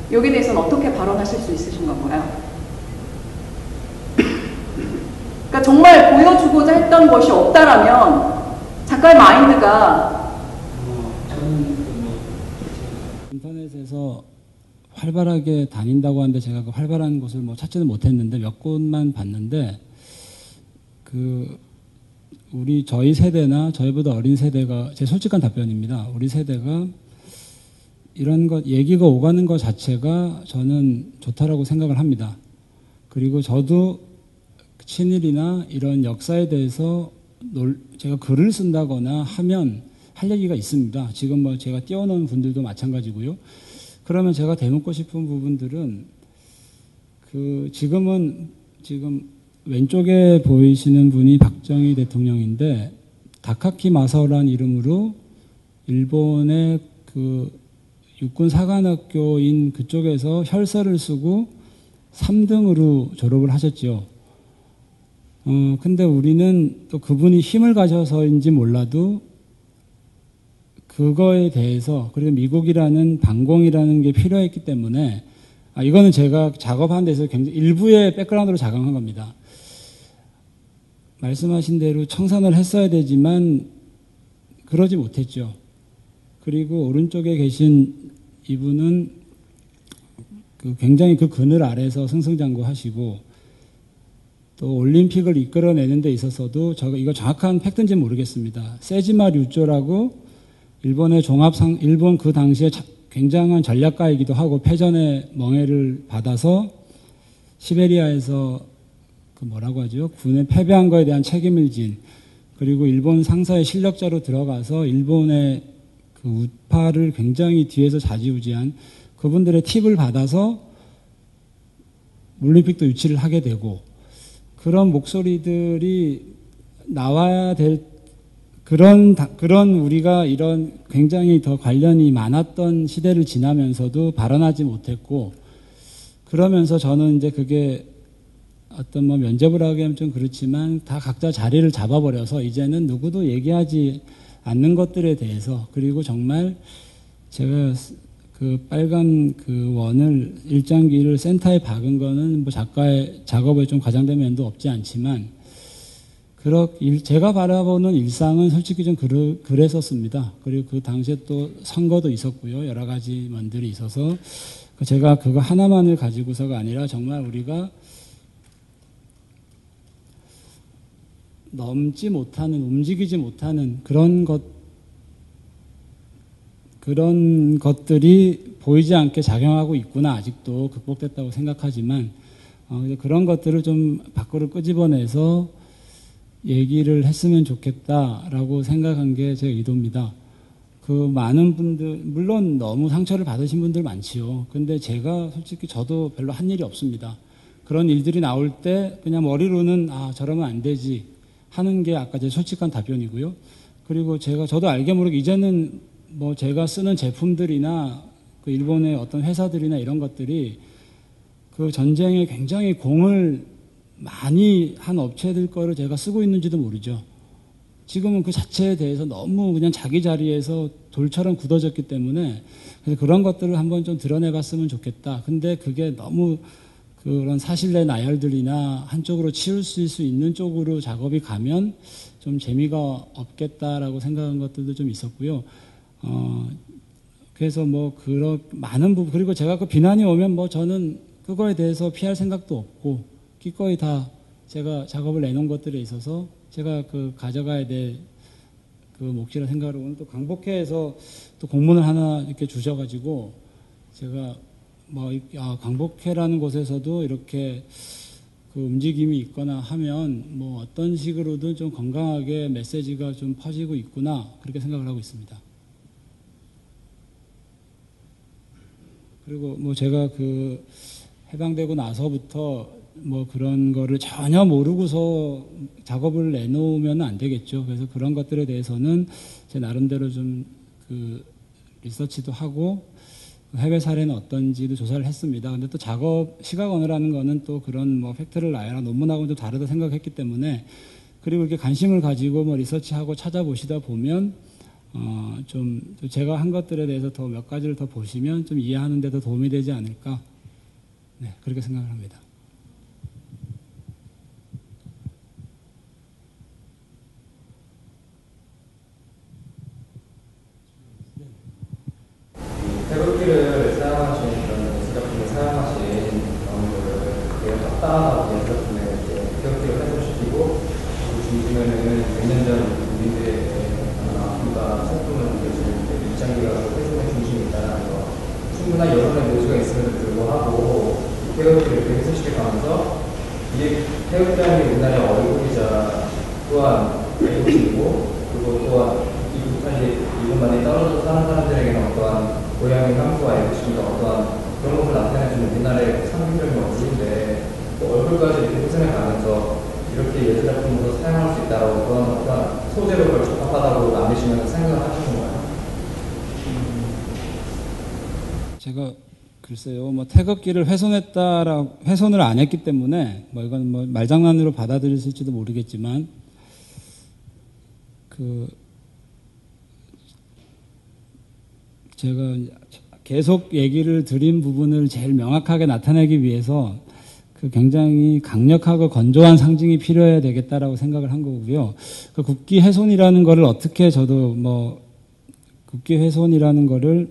여기에 대해서는 어떻게 발언하실 수 있으신 건가요? 그러니까 정말 보여주고자 했던 것이 없다라면 작가의 마인드가 저는 인터넷에서 활발하게 다닌다고 하는데 제가 그 활발한 곳을 찾지는 못했는데 몇 곳만 봤는데 저희 세대나 저희보다 어린 세대가, 제 솔직한 답변입니다. 우리 세대가 이런 것 얘기가 오가는 것 자체가 저는 좋다라고 생각을 합니다. 그리고 저도 친일이나 이런 역사에 대해서 제가 글을 쓴다거나 하면 할 얘기가 있습니다. 지금 제가 띄워놓은 분들도 마찬가지고요. 그러면 제가 대묻고 싶은 부분들은 지금 왼쪽에 보이시는 분이 박정희 대통령인데 다카키 마사오라는 이름으로 일본의 육군 사관학교인 그쪽에서 혈서를 쓰고 3등으로 졸업을 하셨죠. 근데 우리는 또 그분이 힘을 가져서인지 몰라도 그거에 대해서, 그리고 미국이라는 반공이라는 게 필요했기 때문에, 이거는 제가 작업하는 데서 굉장히 일부의 백그라운드로 작업한 겁니다. 말씀하신 대로 청산을 했어야 되지만 그러지 못했죠. 그리고 오른쪽에 계신 이분은 굉장히 그 그늘 아래서 승승장구하시고, 또 올림픽을 이끌어내는 데 있어서도 이거 정확한 팩트인지는 모르겠습니다. 세지마 류조라고 일본 그 당시에 굉장한 전략가이기도 하고 패전의 멍해를 받아서 시베리아에서 뭐라고 하죠? 군에 패배한 거에 대한 책임을 진, 그리고 일본 상사의 실력자로 들어가서 일본의 그 우파를 굉장히 뒤에서 좌지우지한 그분들의 팁을 받아서 올림픽도 유치를 하게 되고, 그런 목소리들이 나와야 될 그런 우리가 이런 굉장히 더 관련이 많았던 시대를 지나면서도 발언하지 못했고, 그러면서 저는 이제 그게 어떤 면접을 하기엔 좀 그렇지만 다 각자 자리를 잡아버려서 이제는 누구도 얘기하지 않는 것들에 대해서, 그리고 정말 제가 그 빨간 그 원을 일장기를 센터에 박은 거는 작가의 작업에 좀 과장된 면도 없지 않지만, 제가 바라보는 일상은 솔직히 좀 그랬었습니다. 그리고 그 당시에 또 선거도 있었고요. 여러 가지 면들이 있어서 제가 그거 하나만을 가지고서가 아니라 정말 우리가 넘지 못하는, 움직이지 못하는 그런 것들이 보이지 않게 작용하고 있구나. 아직도 극복됐다고 생각하지만 그런 것들을 좀 밖으로 끄집어내서 얘기를 했으면 좋겠다라고 생각한 게 제 의도입니다. 많은 분들, 물론 너무 상처를 받으신 분들 많지요. 근데 제가 솔직히 저도 별로 한 일이 없습니다. 그런 일들이 나올 때 그냥 머리로는 저러면 안 되지 하는 게 아까 제 솔직한 답변이고요. 그리고 저도 알게 모르게 이제는 제가 쓰는 제품들이나 그 일본의 어떤 회사들이나 이런 것들이 그 전쟁에 굉장히 공을 많이 한 업체들 거를 제가 쓰고 있는지도 모르죠. 지금은 그 자체에 대해서 너무 그냥 자기 자리에서 돌처럼 굳어졌기 때문에 그래서 그런 것들을 한번 좀 드러내봤으면 좋겠다. 근데 그게 너무 그런 사실내 나열들이나 한쪽으로 치우칠 수 있는 쪽으로 작업이 가면 좀 재미가 없겠다라고 생각한 것들도 좀 있었고요. 그래서 뭐 그런 많은 부분, 그리고 제가 그 비난이 오면 뭐 저는 그거에 대해서 피할 생각도 없고 기꺼이 다 제가 작업을 내놓은 것들에 있어서 제가 그 가져가야 될 그 몫이라 생각을 오늘 또 광복회에서 또 공문을 하나 이렇게 주셔가지고 제가 뭐 광복회라는 곳에서도 이렇게 그 움직임이 있거나 하면 뭐 어떤 식으로든 좀 건강하게 메시지가 좀 퍼지고 있구나 그렇게 생각을 하고 있습니다. 그리고 뭐 제가 그 해방되고 나서부터 뭐 그런 거를 전혀 모르고서 작업을 내놓으면 안 되겠죠. 그래서 그런 것들에 대해서는 제 나름대로 좀 그 리서치도 하고 해외 사례는 어떤지도 조사를 했습니다. 근데 또 작업 시각 언어라는 거는 또 그런 뭐 팩트를 나열한 논문하고는 좀 다르다 생각했기 때문에 그리고 이렇게 관심을 가지고 뭐 리서치하고 찾아보시다 보면 좀 제가 한 것들에 대해서 더 몇 가지를 더 보시면 좀 이해하는 데 더 도움이 되지 않을까. 네, 그렇게 생각을 합니다. 태극기를 사용하신 그런 예술작품을 사용하신 거를 합당하다고 예술작품에 태극기를 훼손시키고 중심에는 100년 전 우리들의 아픔과 슬픔을 느껴지는 입장기가 훼손의 중심이 있다는 거 충분한 여론의 모두가 있음에도 불구하고 태극기를 이렇게 훼손시켜가면서 이게 태극기라는 게 우리나라의 얼굴이자 또한 애국이고 그리고 또한 이곳만이 떨어져 사는 사람들에게는 어떠한 고향의 향수와 애국심과 어떠한 그런 것을 나타내주는 우리나라의 상징적인 얼굴인데 그 얼굴까지 이렇게 훼손해 가면서 이렇게 예술작품으로 사용할 수 있다고 그런 어떠한 소재로 그걸 적합하다고 남기시면서 생각을 하시는 거예요? 제가 글쎄요, 뭐 태극기를 훼손을 안 했기 때문에 뭐 이건 뭐 말장난으로 받아들였을지도 모르겠지만 제가 계속 얘기를 드린 부분을 제일 명확하게 나타내기 위해서 그 굉장히 강력하고 건조한 상징이 필요해야 되겠다라고 생각을 한 거고요. 그 국기 훼손이라는 거를 어떻게 저도 뭐 국기 훼손이라는 거를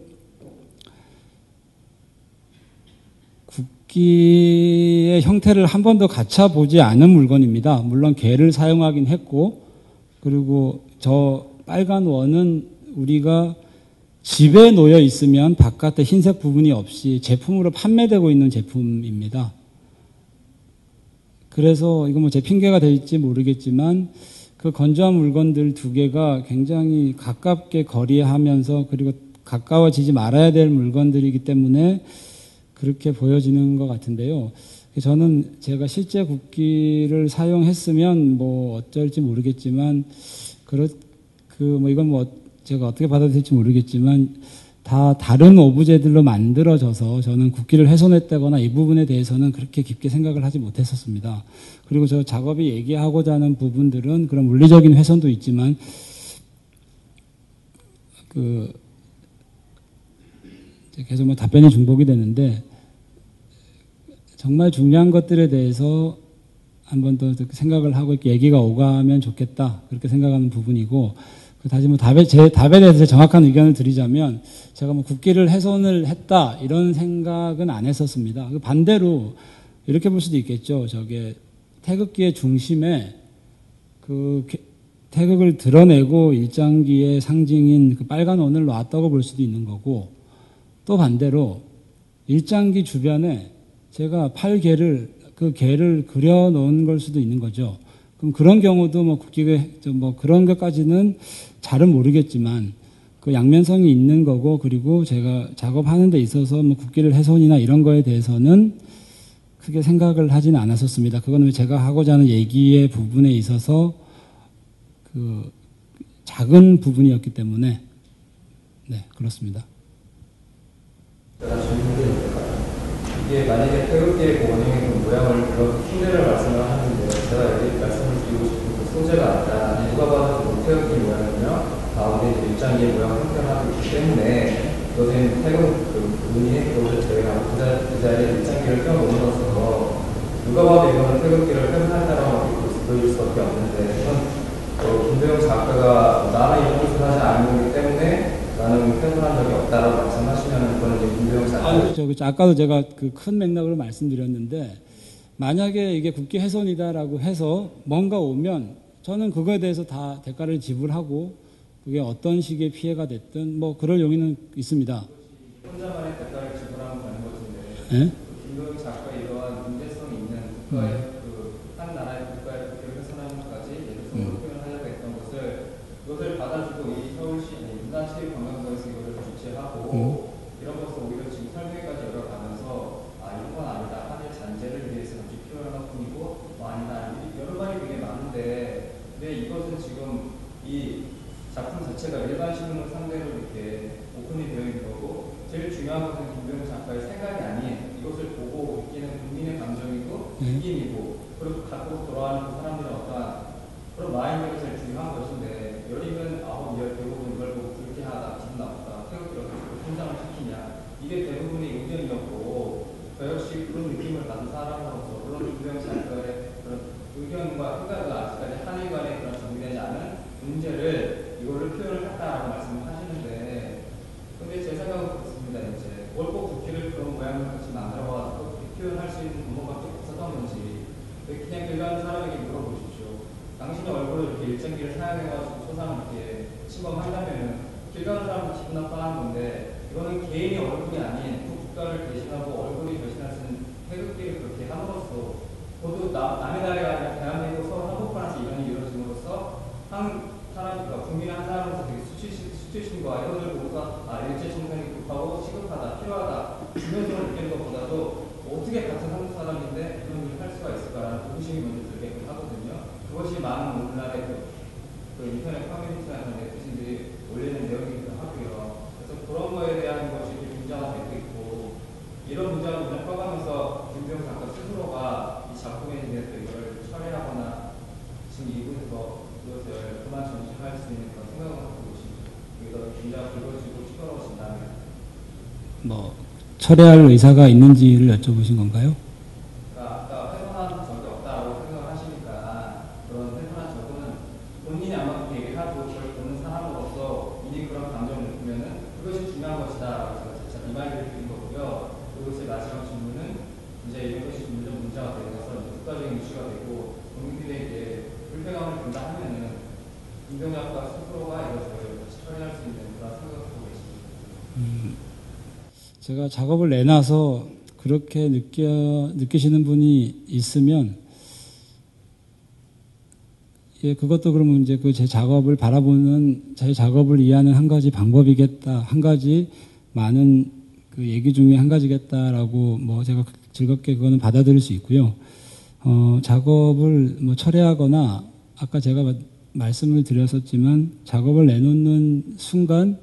국기의 형태를 한 번도 갖춰 보지 않은 물건입니다. 물론 개를 사용하긴 했고 그리고 저 빨간 원은 우리가 집에 놓여 있으면 바깥에 흰색 부분이 없이 제품으로 판매되고 있는 제품입니다. 그래서 이거 뭐 제 핑계가 될지 모르겠지만 그 건조한 물건들 두 개가 굉장히 가깝게 거리하면서 그리고 가까워지지 말아야 될 물건들이기 때문에 그렇게 보여지는 것 같은데요. 저는 제가 실제 국기를 사용했으면 뭐 어쩔지 모르겠지만 뭐 이건 뭐 제가 어떻게 받아들일지 모르겠지만 다 다른 오브제들로 만들어져서 저는 국기를 훼손했다거나 이 부분에 대해서는 그렇게 깊게 생각을 하지 못했었습니다. 그리고 저 작업이 얘기하고자 하는 부분들은 그런 물리적인 훼손도 있지만 계속 뭐 답변이 중복이 되는데 정말 중요한 것들에 대해서 한 번 더 생각을 하고 이렇게 얘기가 오가면 좋겠다 그렇게 생각하는 부분이고 다시 뭐 제 답에 대해서 정확한 의견을 드리자면 제가 뭐 국기를 훼손을 했다 이런 생각은 안 했었습니다. 반대로 이렇게 볼 수도 있겠죠. 저게 태극기의 중심에 그 태극을 드러내고 일장기의 상징인 그 빨간 원을 놨다고 볼 수도 있는 거고 또 반대로 일장기 주변에 제가 그 개를 그려 놓은 걸 수도 있는 거죠. 그럼 그런 경우도 뭐 국기가 뭐 그런 것까지는 잘은 모르겠지만 그 양면성이 있는 거고 그리고 제가 작업하는 데 있어서 뭐 국기를 훼손이나 이런 거에 대해서는 크게 생각을 하지는 않았었습니다. 그건 제가 하고자 하는 얘기의 부분에 있어서 그 작은 부분이었기 때문에 네 그렇습니다. 이게 만약에 태극기의 원형의 모양을 그런 소재를 말씀을 하는데 제가 여기 말씀을 드리고 싶은 그 소재가 아니라 누가 봐도 태극기 모양이며 가운데 일장기의 모양을 형성하고 있기 때문에 이것은 태극 그 무늬의 그것을 저희가 그 자리에 일장기를 껴놓으면서 누가 봐도 이거는 태극기를 폐쇄한다라고 보일 수밖에 없는데, 이건 김도영 작가가 나는 이런 것을 하지 않은 거기 때문에 나는 폐쇄한 적이 없다라고 말씀하시면 그건 이제 김도영 작가. 아까도 제가 그 큰 맥락으로 말씀드렸는데, 만약에 이게 국기 훼손이다라고 해서 뭔가 오면 저는 그거에 대해서 다 대가를 지불하고 그게 어떤 식의 피해가 됐든 뭐 그럴 용의는 있습니다. 혼자만의 대가를 지불하면 되는 것인데, 예? 김도영 작가의 이러한 문제성이 있는 국가의 한 나라의 국가의 국기를 훼손하는 것까지 예술성으로 표현하려고 했던 것을 이것을 받아주고 이 서울시 문화체육관광부에서 이것을 주최하고 이런 것을 오히려 지금 설명회까지 열어가면서 이런 건 아니다, 한일 잔재를 위해서 잠시 표현한 것뿐이고 아니다, 여러 가지 되게 많은데 근데 이것은 지금 이 작품 자체가 일반 시민을 상대로 이렇게 오픈이 되어 있는 거고, 제일 중요한 것은 김도영 작가의 생각이 아닌 이것을 보고 느끼는 국민의 감정이고 느낌이고 그리고 갖고 돌아가는 그 사람들의 어떠한 그런 마인드가 제일 중요한 것인데, 열이면 대부분 이걸 보고 불쾌하다, 기분 나쁘다, 태극기를 가지고 성장을 시키냐, 이게 대부분의 의견이었고, 저 역시 그런 느낌을 받은 사람으로서 물론 김도영 작가의 그런 의견과 생각을 아직까지 한일 간에 그런 정리되지 않은 문제를 이거를 표현을 했다라고 말씀을 하시는데, 근데 제 생각은 그렇습니다. 이제 꼭 국기를 그런 모양을 같이 만들어가지고 표현할 수 있는 방법밖에 없었던 건지, 그냥 길 가는 사람에게 물어보십시오. 당신의 얼굴을 이렇게 일정기를 사용해가지고 초상을 이렇게 침범한다면은 길 가는 사람도 기분 나빠하는 건데, 이거는 개인의 얼굴이 아닌 그 국가를 대신하고 얼굴이 대신할 수 있는 태극기를 그렇게 함으로써 모두 남의 나라가 아니라 대한민국 서로 한복판에서 이런이 이루어짐으로써 한 사람, 국민의 한 사람으로서 되게 수치심과 이것을 보고서 일제청산이 급하고 시급하다, 필요하다, 중요성을 느끼는 것보다도 어떻게 같은 한국 사람인데 그런 일을 할 수가 있을까라는 호기심이 먼저 들게끔 하거든요. 그것이 많은 오늘날의 그 인터넷 커뮤니티나 네티즌들이 올리는 내용이기도 하고요. 그래서 그런 거에 대한 것이 문제가 되고 있고, 이런 문제가 눈에 떠가면서 김도영 작가 스스로가 이 작품에 대해서 이걸 철회하거나 지금 이분에서 그것을 그만 전시할 수 있는 그런 생각을 갖고 계십니다. 그래서 굉장히 붉어지고 시끄러워진다면 뭐 철회할 의사가 있는지를 여쭤보신 건가요? 아까 훼손한 적이 없다고 생각을 하시니까 그런 훼손한 적은 본인이 아마 그 얘기를 하고 그걸 보는 사람으로서 이미 그런 감정을 느끼면은 그것이 중요한 것이다 라고 제가 이 말을 드린 거고요. 그리고 제 마지막 질문은 이제 이런 것이 문제가 되어서 국가적인 이슈가 되고 국민들에게 불쾌감을 준다 하면은 김도영 작가 스스로가 이것을 처리할 수 있는 그런 생각을 하고 계십니다. 제가 작업을 내놔서 그렇게 느끼시는 분이 있으면, 예, 그것도 그러면 이제 그 제 작업을 바라보는, 제 작업을 이해하는 한 가지 방법이겠다, 한 가지 많은 그 얘기 중에 한 가지겠다라고 뭐 제가 즐겁게 그거는 받아들일 수 있고요. 작업을 뭐 철회하거나, 아까 제가 말씀을 드렸었지만 작업을 내놓는 순간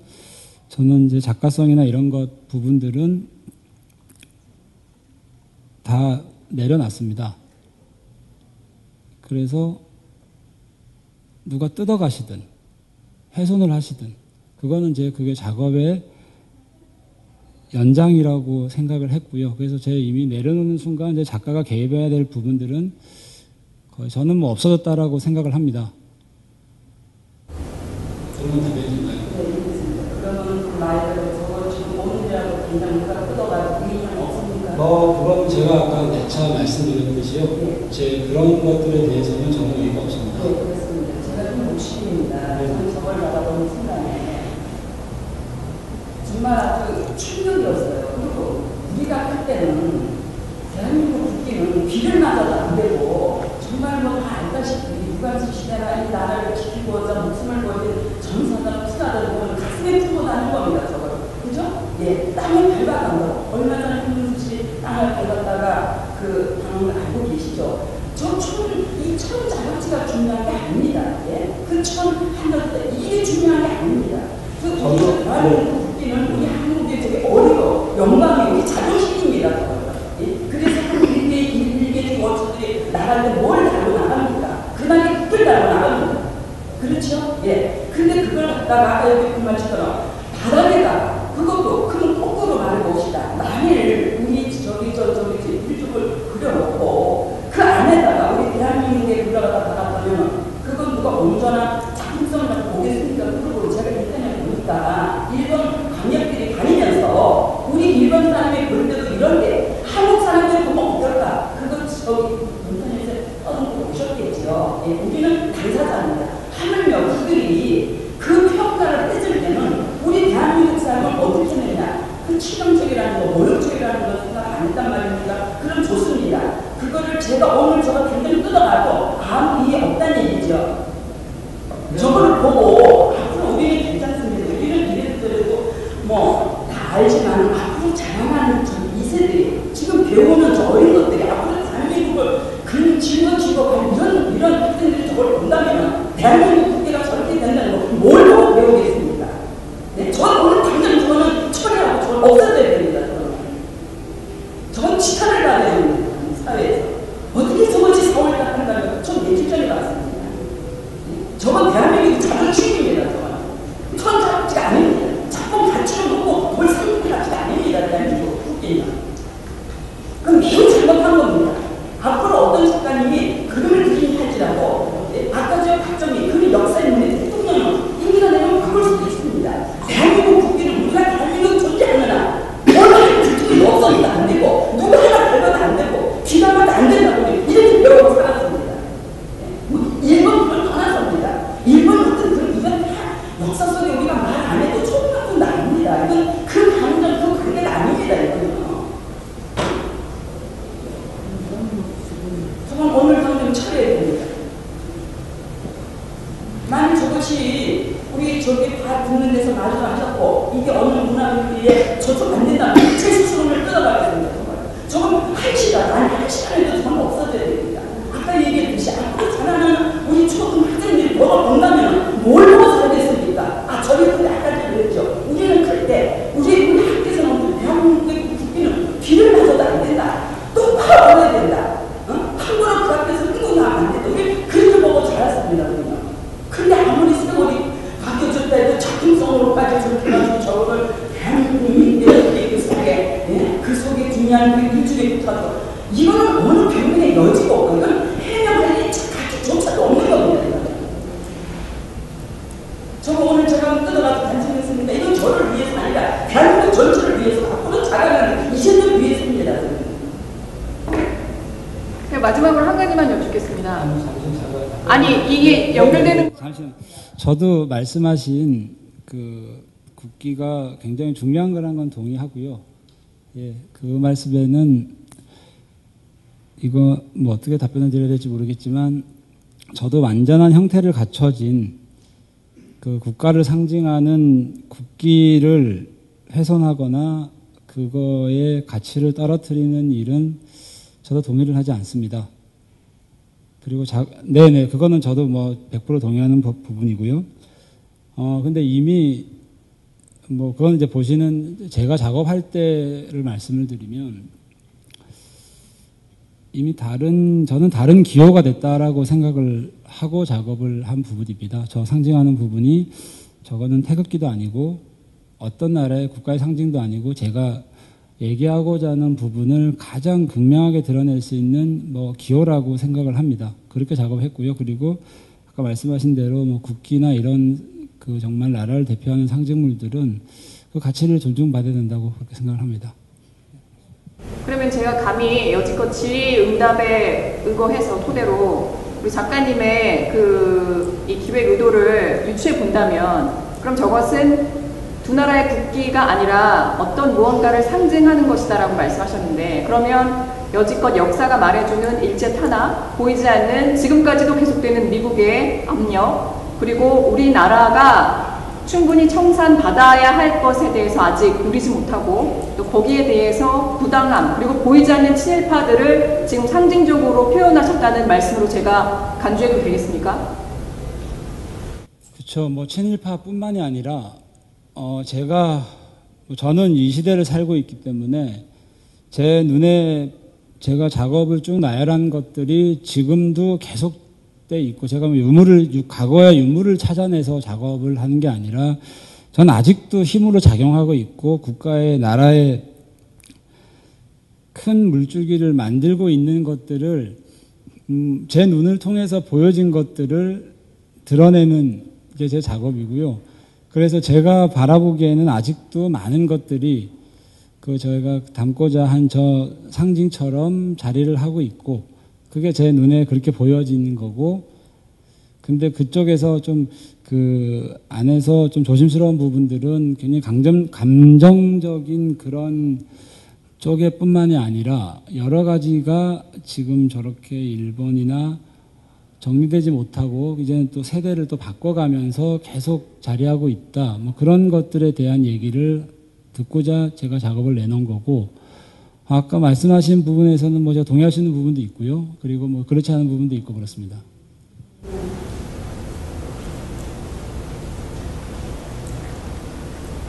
저는 이제 작가성이나 이런 것 부분들은 다 내려놨습니다. 그래서 누가 뜯어가시든 훼손을 하시든 그거는 이제 그게 작업의 연장이라고 생각을 했고요. 그래서 제가 이미 내려놓는 순간 이제 작가가 개입해야 될 부분들은 거의 저는 뭐 없어졌다라고 생각을 합니다. 그러면 답변인가요? 그러면 그 말대로 저거 지금 오늘이라도 당장 누가 뜯어가지고 의미는 없습니까? 그건 제가 아까 내차 말씀드렸듯이요. 제 그런 것들에 대해서는 저는 의의가 없습니다. 네, 그렇습니다. 제가 좀 욕심입니다. 저는 저걸 받아보는 순간에 정말 아주 충격이었어요. 그리고 우리가 할 때는 대한민국 국기는 귀를 맞아도 안 되고 정말 뭐 다 알다시피 유관순 시대나 이 나라를 지키고자 목숨을 걸린 전사들, 투사들 보면 가슴에 품고 다니는 겁니다. 저걸. 그죠? 예, 땅에 밟아간 거. 얼마 전에 김문수 씨 땅을 밟았다가 그 당을 알고 계시죠? 이 천 자격지가 중요한 게 아닙니다. 예? 그 천 하늘 때 이게 중요한 게 아닙니다. 그 대한민국 국기는 우리 한국의 되게 어려워 영광이고 우리 자존심입니다. 예? 그래서 그 일개 워처들이 나갈 때 뭘 달고 나갑니까? 그날에 국을 달고 나갑니다. 그렇죠? 예. 근데 그걸 갖다가 아까 여기 그 말처럼 바닥에다가 그것도 큰 거꾸로 말해봅시다. 만일 우리 저기 일족을 그려놓고 제가 오늘 저거 당장 뜯어가고 아무 일이 없다는 얘기죠. 저거를 보고 앞으로 우리는 괜찮습니다. 우리는 이랬더라도 뭐 다 알지만 앞으로 자라나는 저 2세들이 지금 배우는 저 어린 것들이 앞으로 대한민국을 그런 짊어지고 이런 학생들이 저걸 본다면 대한민국 국회가 저렇게 된다는 거 뭘 보고 배우겠습니까? 네? 저는 오늘 당장 저는 처리하고 저걸 없애줘야 됩니다. 저건 지탄을 받아야 됩니다. 사회에서. 어떻게 저것이 4월달 한다면 좀 예질적이 나왔습니다. 저건 대한민국이 자존심입니다. 저건. 천사지가 아닙니다. 작품 가치를 놓고 뭘 상품 가치가 아닙니다. 대한민국 국회는. 그럼 매우 잘못한 겁니다. 앞으로 어떤 작가님이 그림을 그리긴 할지라도 아까 저 박정희 그림 역사 있는데 대통령은 임기가 되면 바꿀 수도 있습니다. 대한민국 국기는 우리가 대한민국 존재하느라 원래 국기는 없어도 안 되고 누구 하나 밟아도 안 되고 비방도 안 된다고 이렇게 배우고 살았습니다. 일본 그걸 떠나서입니다. 일본 같은 그런 이건 다 역사 속에 우리가 말 안 해도 초등학교는 아닙니다. 이건 그 감정 그 그게가 아닙니다. 이거는요. 저건 오늘 당장 처리해야 됩니다. 만약 저것이 우리 저기 다 듣는 데서 말도 하셨고 이게 어느 문화비에 저쪽 안 된다면 제 스스로를 뜯어가겠습니다. 저건 한 시간, 아니 한 시간에도 저건 없어져야 됩니다. 아까 얘기했듯이 앞으로 자라나는 우리 초등학생들이 뭐가 본다면 뭘 보고 살겠습니까? 아, 저희 그때 아까 그랬죠. 우리는 클 때 우리 학교에서는 대한민국의 국기는 비를 맞아도 안 된다. 똑바로 얻어야 된다. 함부로 그 앞에서 끌고 나가면 안 된다. 우리 그렇게 보고 자랐습니다. 우리는. 근데 아무리 세월이 바뀌어졌다 해도 작품성으로까지 저렇게 해가지고 저걸 대한민국민들의 그 속에 그 속에 중요한 그 일주일에 붙어서 이거는 어느 변명의 여지가 없고 이건 해명할 가치조차도 없는 겁니다. 저거 오늘 제가 뜯어가지고 단순했습니다. 이건 저를 위해서가 아니라 대한민국 전체를 위해서 앞으로 자라가는 20년 위해서입니다. 마지막으로 한 가지만 여쭙겠습니다. 아니 이게 연결되는 잠시만. 저도 말씀하신 그 국기가 굉장히 중요한 거라는 건 동의하고요. 예, 그 말씀에는 이거 뭐 어떻게 답변을 드려야 될지 모르겠지만 저도 완전한 형태를 갖춰진 그 국가를 상징하는 국기를 훼손하거나 그거의 가치를 떨어뜨리는 일은 저도 동의를 하지 않습니다. 그리고 네네, 그거는 저도 뭐 100% 동의하는 부분이고요. 근데 이미 뭐 그건 이제 보시는 제가 작업할 때를 말씀을 드리면 이미 저는 다른 기호가 됐다라고 생각을 하고 작업을 한 부분입니다. 저 상징하는 부분이 저거는 태극기도 아니고 어떤 나라의 국가의 상징도 아니고 제가 얘기하고자 하는 부분을 가장 극명하게 드러낼 수 있는 뭐 기호라고 생각을 합니다. 그렇게 작업했고요. 그리고 아까 말씀하신 대로 뭐 국기나 이런 그 정말 나라를 대표하는 상징물들은 그 가치를 존중받아야 된다고 그렇게 생각을 합니다. 그러면 제가 감히 여지껏 질의응답에 의거해서 토대로 우리 작가님의 이 기획 의도를 유추해 본다면 그럼 저것은 두 나라의 국기가 아니라 어떤 무언가를 상징하는 것이다라고 말씀하셨는데 그러면 여지껏 역사가 말해주는 일제 탄압, 보이지 않는 지금까지도 계속되는 미국의 압력 그리고 우리나라가 충분히 청산받아야 할 것에 대해서 아직 누리지 못하고 또 거기에 대해서 부당함 그리고 보이지 않는 친일파들을 지금 상징적으로 표현하셨다는 말씀으로 제가 간주해도 되겠습니까? 그렇죠. 뭐 친일파뿐만이 아니라 저는 이 시대를 살고 있기 때문에 제 눈에 제가 작업을 쭉 나열한 것들이 지금도 계속돼 있고 제가 과거의 유물을 찾아내서 작업을 하는 게 아니라 전 아직도 힘으로 작용하고 있고 국가의 나라의 큰 물줄기를 만들고 있는 것들을 제 눈을 통해서 보여진 것들을 드러내는 게 제 작업이고요. 그래서 제가 바라보기에는 아직도 많은 것들이 저희가 담고자 한 저 상징처럼 자리를 하고 있고 그게 제 눈에 그렇게 보여지는 거고 근데 그쪽에서 좀 그 안에서 좀 조심스러운 부분들은 굉장히 감정적인 그런 쪽에뿐만이 아니라 여러 가지가 지금 저렇게 일본이나 정리되지 못하고 이제는 또 세대를 또 바꿔가면서 계속 자리하고 있다. 뭐 그런 것들에 대한 얘기를 듣고자 제가 작업을 내놓은 거고, 아까 말씀하신 부분에서는 뭐 제가 동의할 수 있는 부분도 있고요. 그리고 뭐 그렇지 않은 부분도 있고 그렇습니다.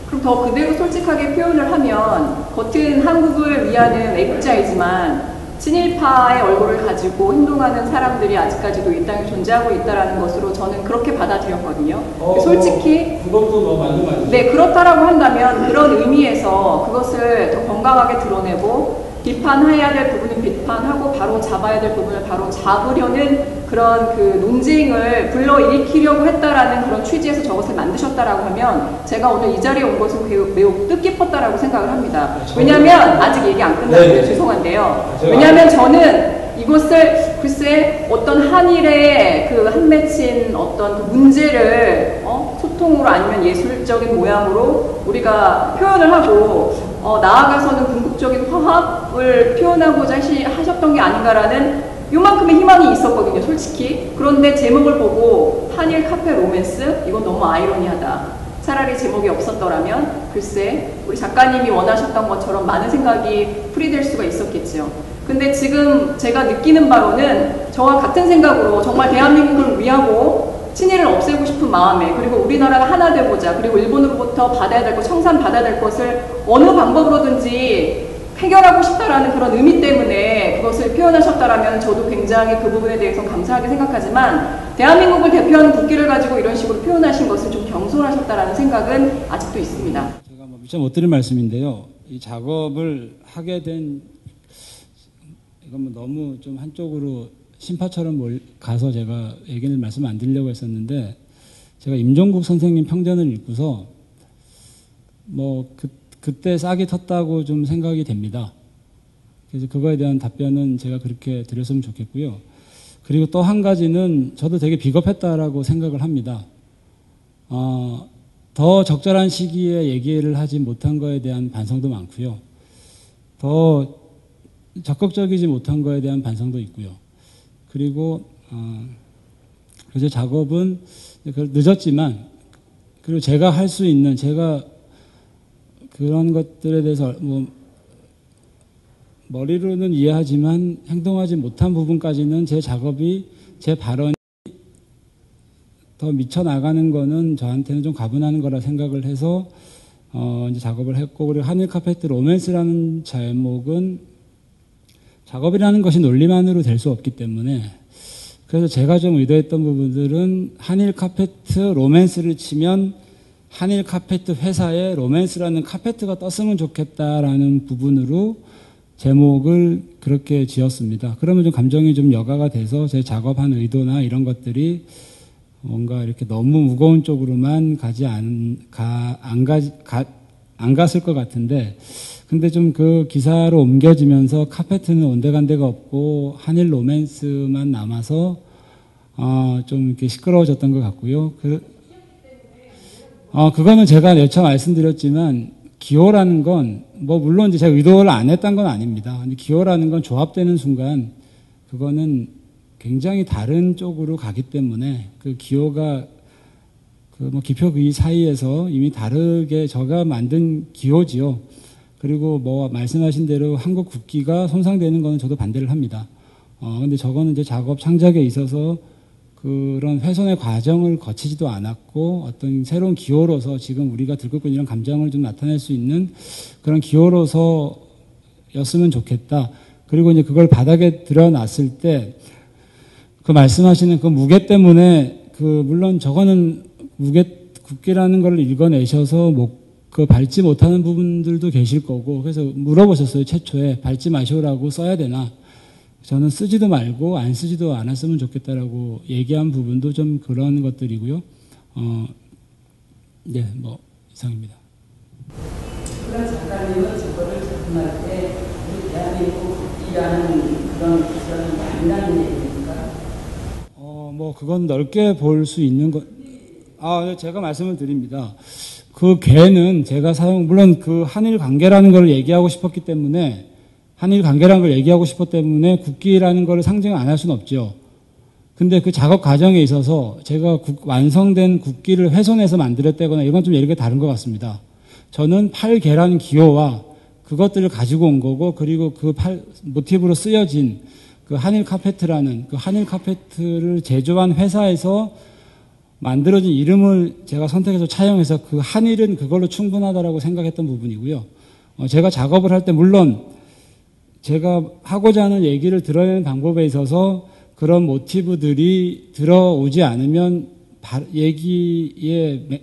그럼 더 그대로 솔직하게 표현을 하면, 겉은 한국을 위하는 애국자이지만 친일파의 얼굴을 가지고 행동하는 사람들이 아직까지도 이 땅에 존재하고 있다는 것으로 저는 그렇게 받아들였거든요. 솔직히 그것도 뭐 맞는 말이죠. 네, 그렇다라고 한다면 그런 의미에서 그것을 더 건강하게 드러내고, 비판해야 될 부분은 비판하고 바로 잡아야 될 부분을 바로 잡으려는 그런 그 논쟁을 불러일으키려고 했다라는 그런 취지에서 저것을 만드셨다라고 하면, 제가 오늘 이 자리에 온 것은 매우 뜻깊었다라고 생각을 합니다. 왜냐하면 아직 얘기 안 끝났는데 죄송한데요. 왜냐하면 저는 이것을 글쎄 어떤 한일의 그 한 맺힌 어떤 그 문제를 소통으로 아니면 예술적인 모양으로 우리가 표현을 하고 나아가서는 궁극적인 화합을 표현하고자 하셨던 게 아닌가라는 요만큼의 희망이 있었거든요, 솔직히. 그런데 제목을 보고 한일 카페 로맨스? 이건 너무 아이러니하다. 차라리 제목이 없었더라면 글쎄 우리 작가님이 원하셨던 것처럼 많은 생각이 풀이될 수가 있었겠죠. 근데 지금 제가 느끼는 바로는 저와 같은 생각으로 정말 대한민국을 위하고 친일을 없애고 싶은 마음에, 그리고 우리나라가 하나 되고자, 그리고 일본으로부터 받아야 될 것, 청산받아야 될 것을 어느 방법으로든지 해결하고 싶다라는 그런 의미 때문에 그것을 표현하셨다라면 저도 굉장히 그 부분에 대해서 감사하게 생각하지만, 대한민국을 대표하는 국기를 가지고 이런 식으로 표현하신 것은 좀 겸손하셨다라는 생각은 아직도 있습니다. 제가 뭐 미처 못 드린 말씀인데요. 이 작업을 하게 된, 이건 뭐 너무 좀 한쪽으로 심파처럼 가서 제가 얘기를 말씀 안 드리려고 했었는데, 제가 임종국 선생님 평전을 읽고서 뭐 그때 싹이 텄다고 좀 생각이 됩니다. 그래서 그거에 대한 답변은 제가 그렇게 드렸으면 좋겠고요. 그리고 또 한 가지는 저도 되게 비겁했다라고 생각을 합니다. 더 적절한 시기에 얘기를 하지 못한 거에 대한 반성도 많고요. 더 적극적이지 못한 거에 대한 반성도 있고요. 그리고 그래서 작업은 늦었지만, 그리고 제가 할 수 있는, 제가 그런 것들에 대해서 뭐 머리로는 이해하지만 행동하지 못한 부분까지는 제 작업이, 제 발언이 더 미쳐 나가는 거는 저한테는 좀 가분하는 거라 생각을 해서 이제 작업을 했고, 그리고 한일 카페트 로맨스라는 제목은 작업이라는 것이 논리만으로 될 수 없기 때문에, 그래서 제가 좀 의도했던 부분들은 한일 카페트 로맨스를 치면 한일 카페트 회사에 로맨스라는 카페트가 떴으면 좋겠다라는 부분으로 제목을 그렇게 지었습니다. 그러면 좀 감정이 좀 여가가 돼서 제 작업한 의도나 이런 것들이 뭔가 이렇게 너무 무거운 쪽으로만 안 갔을 것 같은데, 근데 좀 그 기사로 옮겨지면서 카페트는 온데간데가 없고 한일 로맨스만 남아서 좀 이렇게 시끄러워졌던 것 같고요. 그거는 제가 여차 말씀드렸지만, 기호라는 건 뭐 물론 이제 제가 의도를 안 했던 건 아닙니다. 근데 기호라는 건 조합되는 순간 그거는 굉장히 다른 쪽으로 가기 때문에, 그 기호가 그 뭐 기표 그 사이에서 이미 다르게 제가 만든 기호지요. 그리고 뭐 말씀하신 대로 한국 국기가 손상되는 거는 저도 반대를 합니다. 근데 저거는 이제 작업 창작에 있어서 그런 훼손의 과정을 거치지도 않았고, 어떤 새로운 기호로서 지금 우리가 들고 있는 이런 감정을 좀 나타낼 수 있는 그런 기호로서였으면 좋겠다. 그리고 이제 그걸 바닥에 드러났을 때 그 말씀하시는 그 무게 때문에, 물론 저거는 국기라는 걸 읽어내셔서 그 밟지 못하는 부분들도 계실 거고, 그래서 물어보셨어요. 최초에 밟지 마시오라고 써야 되나. 저는 쓰지도 말고 안 쓰지도 않았으면 좋겠다라고 얘기한 부분도 좀 그런 것들이고요. 네, 뭐 이상입니다. 그런 작가님은 저거를 작품할 때 우리 대한민국 국기라는 그런 기술은 맞다는 얘기입니까? 뭐 그건 넓게 볼 수 있는 것. 제가 말씀을 드립니다. 그 괴는 제가 물론 그 한일 관계라는 걸 얘기하고 싶었기 때문에, 한일 관계라는 걸 얘기하고 싶었기 때문에 국기라는 걸 상징을 안 할 수는 없죠. 근데 그 작업 과정에 있어서 제가 완성된 국기를 훼손해서 만들었다거나 이건 좀 얘기가 다른 것 같습니다. 저는 팔개라는 기호와 그것들을 가지고 온 거고, 그리고 그 모티브로 쓰여진 그 한일 카페트라는 그 한일 카페트를 제조한 회사에서 만들어진 이름을 제가 선택해서 차용해서 그 한일은 그걸로 충분하다라고 생각했던 부분이고요. 제가 작업을 할 때 물론 제가 하고자 하는 얘기를 드러내는 방법에 있어서 그런 모티브들이 들어오지 않으면 얘기에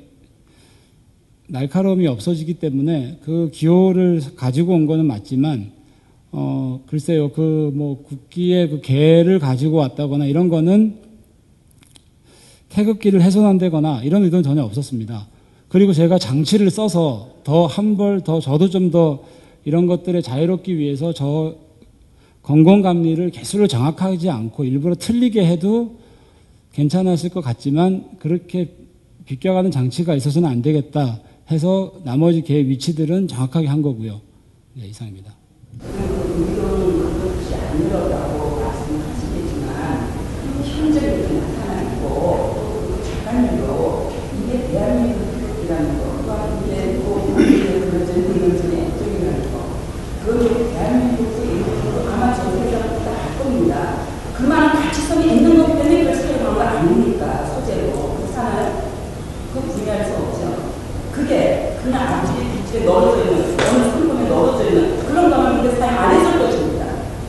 날카로움이 없어지기 때문에 그 기호를 가지고 온 거는 맞지만, 글쎄요, 국기의 그 개를 가지고 왔다거나 이런 거는 태극기를 훼손한다거나 이런 의도는 전혀 없었습니다. 그리고 제가 장치를 써서 저도 좀 더 이런 것들에 자유롭기 위해서 건공감리를 개수를 정확하지 않고 일부러 틀리게 해도 괜찮았을 것 같지만 그렇게 비껴가는 장치가 있어서는 안 되겠다 해서 나머지 개 위치들은 정확하게 한 거고요. 네, 이상입니다. 이런 그렇지 않으려고 말씀하시겠지만 현장에 나타나고 작가님도 이게 대한민국 태극기라는 거, 또한 이제 또 그런 액정이라는 거, 그건 대한민국의 일부로 아마 전 세계가 다 할 겁니다. 그만한 가치성이 있는 것 때문에 그걸 사용한 거 아닙니까? 소재로 그렇잖아요. 그 분야에서 없죠. 그게 그냥 아무리 빛에 넣어져 있는 어느 상품에 넣어져 있는 그런 거만 근데 사용 안 했을 것입니다.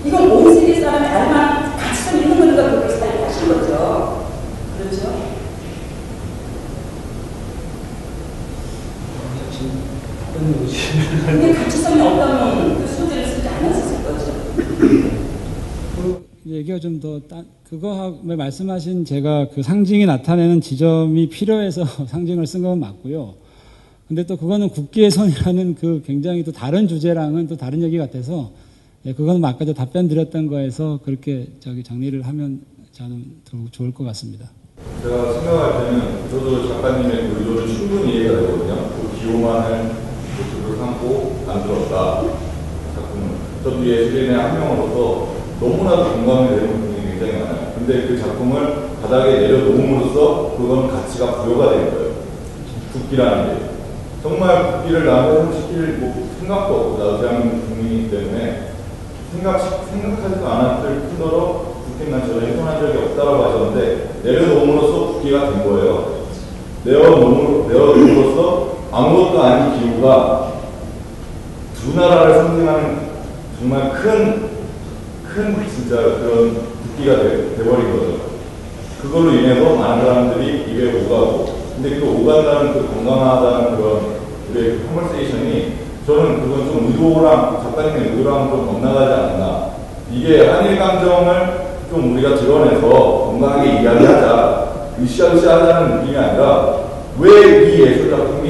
이건 온 세계 사람이 알만한 가치성 있는 거니까 그렇게 사용하신 거죠. 그렇죠? 근데 가치성이 없다면 그 소재를 쓰지 않았을 거죠. 그 얘기가 좀 더 그거 말씀하신 제가 그 상징이 나타내는 지점이 필요해서 상징을 쓴 건 맞고요. 근데 또 그거는 국기의 손이라는 그 굉장히 또 다른 주제랑은 또 다른 얘기 같아서, 예, 그거는 아까 저 답변 드렸던 거에서 그렇게 정리를 하면 저는 더 좋을 것 같습니다. 제가 생각할 때는 저도 작가님의 그 의도를 충분히 이해가 되거든요. 그 기호만을 모티브를 삼고 만들었다. 작품은. 저도 예술인의 한 명으로서 너무나도 공감이 되는 부분이 굉장히 많아요. 근데 그 작품을 바닥에 내려놓음으로써 그건 가치가 부여가 되는 거예요. 국기라는 게. 정말 국기를 남에서 시킬 생각도 없고, 나도 대한민국 국민이기 때문에 생각하지도 않았을 뿐더러 국기는 난 전혀 훼손한 적이 없다라고 하셨는데, 내려놓음으로써 국기가 된 거예요. 내려놓음으로써 아무것도 아닌 기후가 두 나라를 상징하는 정말 큰 진짜 그런 국기가 돼버린 거죠. 그걸로 인해서 많은 사람들이 입에 오가고, 근데 그 오간다는 그 건강하다는 그런 우리의 그 컨버세이션이 저는 그건 좀 작가님의 의도랑 좀 엇나가지 않나. 이게 한일 감정을 좀 우리가 드러내서 건강하게 이야기하자, 으쌰으쌰하자는 느낌이 아니라 왜 이 예술 작품이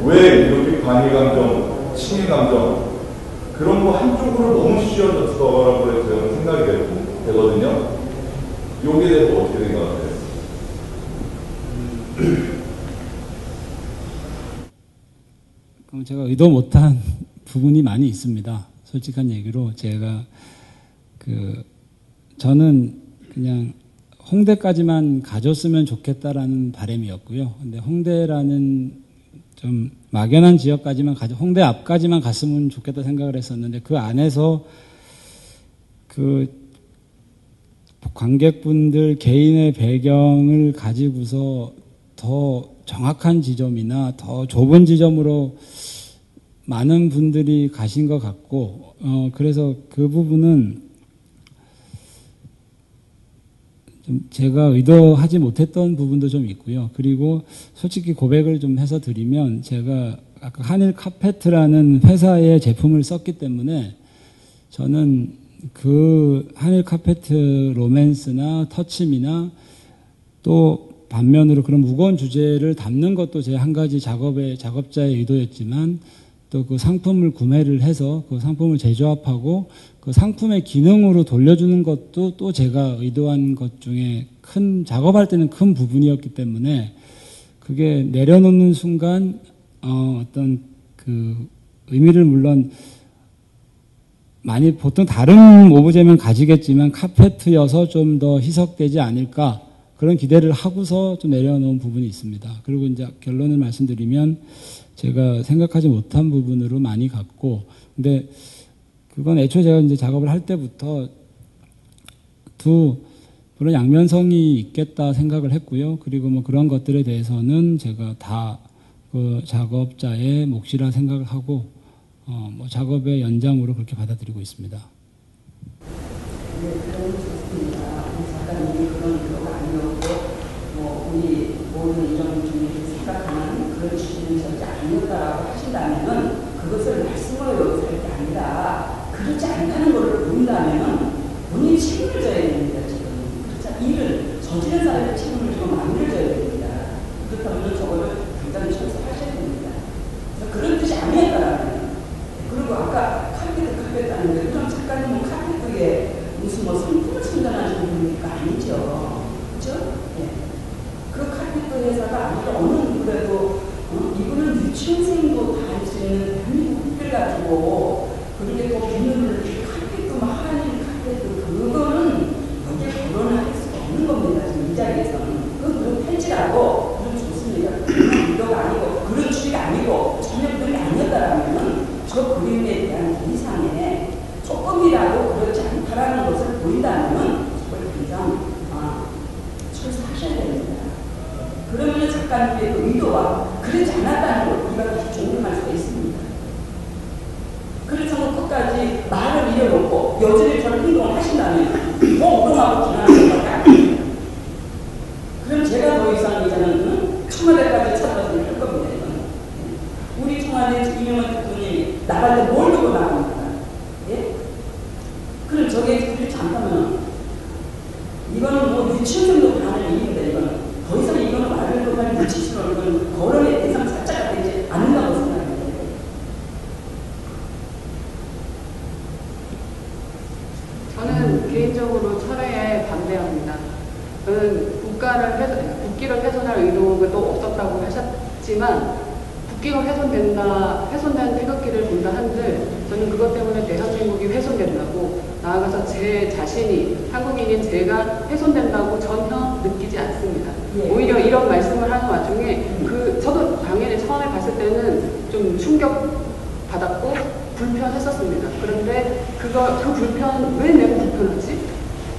왜 이렇게 반일 감정, 친일 감정 그런 거 한쪽으로 너무 씌워졌어라고 저는 생각이 되거든요. 여기에 대해서 어떻게 생각하세요? 그럼 제가 의도 못한 부분이 많이 있습니다. 솔직한 얘기로 저는 그냥 홍대까지만 가줬으면 좋겠다라는 바람이었고요. 근데 홍대라는 좀 막연한 지역까지만 홍대 앞까지만 갔으면 좋겠다 생각을 했었는데, 그 안에서 그 관객분들 개인의 배경을 가지고서 더 정확한 지점이나 더 좁은 지점으로 많은 분들이 가신 것 같고, 그래서 그 부분은 좀 제가 의도하지 못했던 부분도 좀 있고요. 그리고 솔직히 고백을 좀 해서 드리면, 제가 아까 한일 카페트라는 회사의 제품을 썼기 때문에 저는 그 한일 카페트 로맨스나 터침이나 또 반면으로 그런 무거운 주제를 담는 것도 제 한 가지 작업자의 의도였지만, 또 그 상품을 구매를 해서 그 상품을 재조합하고 그 상품의 기능으로 돌려주는 것도 또 제가 의도한 것 중에 작업할 때는 큰 부분이었기 때문에, 그게 내려놓는 순간 어떤 그 의미를 물론 많이 보통 다른 오브제면 가지겠지만 카페트여서 좀 더 희석되지 않을까 그런 기대를 하고서 좀 내려놓은 부분이 있습니다. 그리고 이제 결론을 말씀드리면 제가 생각하지 못한 부분으로 많이 갔고, 근데 그건 애초에 제가 이제 작업을 할 때부터 그런 양면성이 있겠다 생각을 했고요. 그리고 뭐 그런 것들에 대해서는 제가 다 그 작업자의 몫이라 생각을 하고, 뭐 작업의 연장으로 그렇게 받아들이고 있습니다. 네, 그런 좋습니다. 작가님이 그런 의도가 아니었고, 우리 모든 이런 분들이 생각하는 그런 취지는 절대 아니었다라고 하신다면은 그것을 말씀으로 할 게 아니라 그렇지 않다는 것을 본다면은 본인이 책임을 져야 됩니다. 지금 그렇죠? 일을 저지른 사람의 책임을 지고 마무리를 져야 됩니다. 그렇다면 저거를 당장 철수하셔야 됩니다. 그래서 그런 뜻이 아니었다라는. 그리고 아까 카페트 하는데 그럼 작가님은 카페트에 무슨 뭐 상품을 선전하시는 분이니까 아니죠. 그죠? 예. 그 카페트 회사가 아무리 어느 누구라도 이분은 유치원생도 다 할 수 있는 대한민국 국기를 가지고 그렇게 또 비누를 카페트 막 한일 카페트 그거는 여기에 거론할 수가 없는 겁니다. 지금 이 자리에서는. 그건 펼치라고 그런 좋습니다. 그런 의도가 아니고 그런 취지가 아니고 전혀 그런 게 아니었다라면은 저 그림에 대한 이상에 조금이라도 그렇지 않다라는 것을 보인다면 그걸 당장 철수하셔야 됩니다. 그러면 작가님의 그 의도와 그렇지 않았다는 걸 우리가 다시 종용할 수가 있습니다. 그렇다고 끝까지 말을 이어놓고 여전히 저런 행동을 하신다면 뭐 오동하고 비난하는 것밖에 아닙니다. 그럼 제가 더 이상 이제는 청와대까지 찾아가서 할 겁니다. 이거는. 우리 청와대 이명환 대통령이 나갈 때 뭘 두고 나갑니까? 예? 그럼 저게 그렇지 않다면 이거는 뭐 유치원생도 하는 일인데 이거는 더 이상 이거는 말을 그만 유치스러운 건 거론의 대상 자체가 되지 않는다고 생각합니다. 저는 개인적으로 철회에 반대합니다. 저는 국기를 훼손할 의도가 또 없었다고 하셨지만 국기가 훼손된 태극기를 본다 한들 저는 그것 때문에 대한민국이 훼손된다고 나아가서 제 자신이 한국인인 제가 훼손된다고 전혀 느끼지 않습니다. 예. 오히려 이런 말씀을 하는 와중에 저도 당연히 처음에 봤을 때는 좀 충격받았고 불편했었습니다. 그런데 그 불편 왜 내가 불편하지?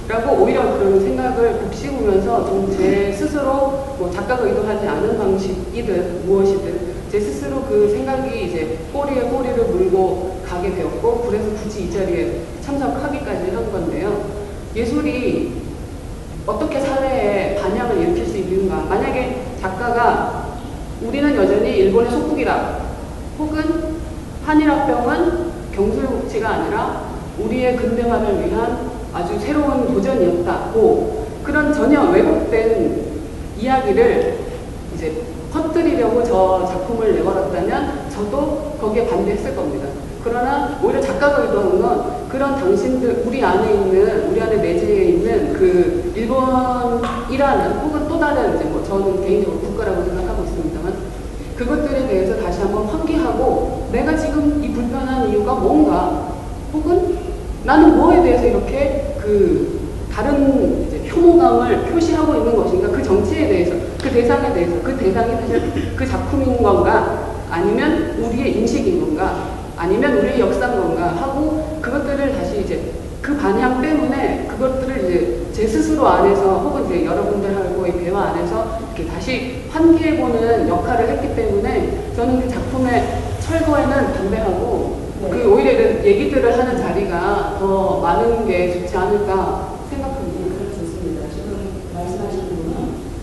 라고 오히려 그런 생각을 곱씹으면서 좀 제 스스로 뭐 작가가 의도하지 않은 방식이든 무엇이든 제 스스로 그 생각이 이제 꼬리에 꼬리를 물고 가게 되었고 그래서 굳이 이 자리에 참석하기까지 한 건데요. 예술이 어떻게 사회에 반향을 일으킬 수 있는가? 만약에 작가가 우리는 여전히 일본의 속국이다. 혹은 한일합병은 경술국치가 아니라 우리의 근대화를 위한 아주 새로운 도전이었다고 그런 전혀 왜곡된 이야기를 이제 퍼뜨리려고 저 작품을 내걸었다면 저도 거기에 반대했을 겁니다. 그러나 오히려 작가가 의도한 건 그런 당신들 우리 안에 내재해 있는 그 일본이라는 혹은 또 다른 이제 뭐 저는 개인적으로 국가라고 생각하고 있습니다만 그것들에 대해서 다시 한번 환기하고 내가 지금 이 불편한 이유가 뭔가 혹은 나는 뭐에 대해서 이렇게 그 다른 이제 혐오감을 표시하고 있는 것인가 그 정치에 대해서 그 대상에 대해서 그 대상이 사실 그 작품인 건가 아니면 우리의 인식인 건가 아니면 우리의 역사인 건가 하고 그것들을 다시 이제 그 반향 때문에 그것들을 이제 제 스스로 안에서 혹은 이제 여러분들하고의 대화 안에서 이렇게 다시 환기해보는 역할을 했기 때문에 저는 그 작품의 철거에는 반대하고 그 오히려 이런 얘기들을 하는 자리가 더 많은 게 좋지 않을까 생각합니다. 그럼 좋습니다. 지금 말씀하신 분은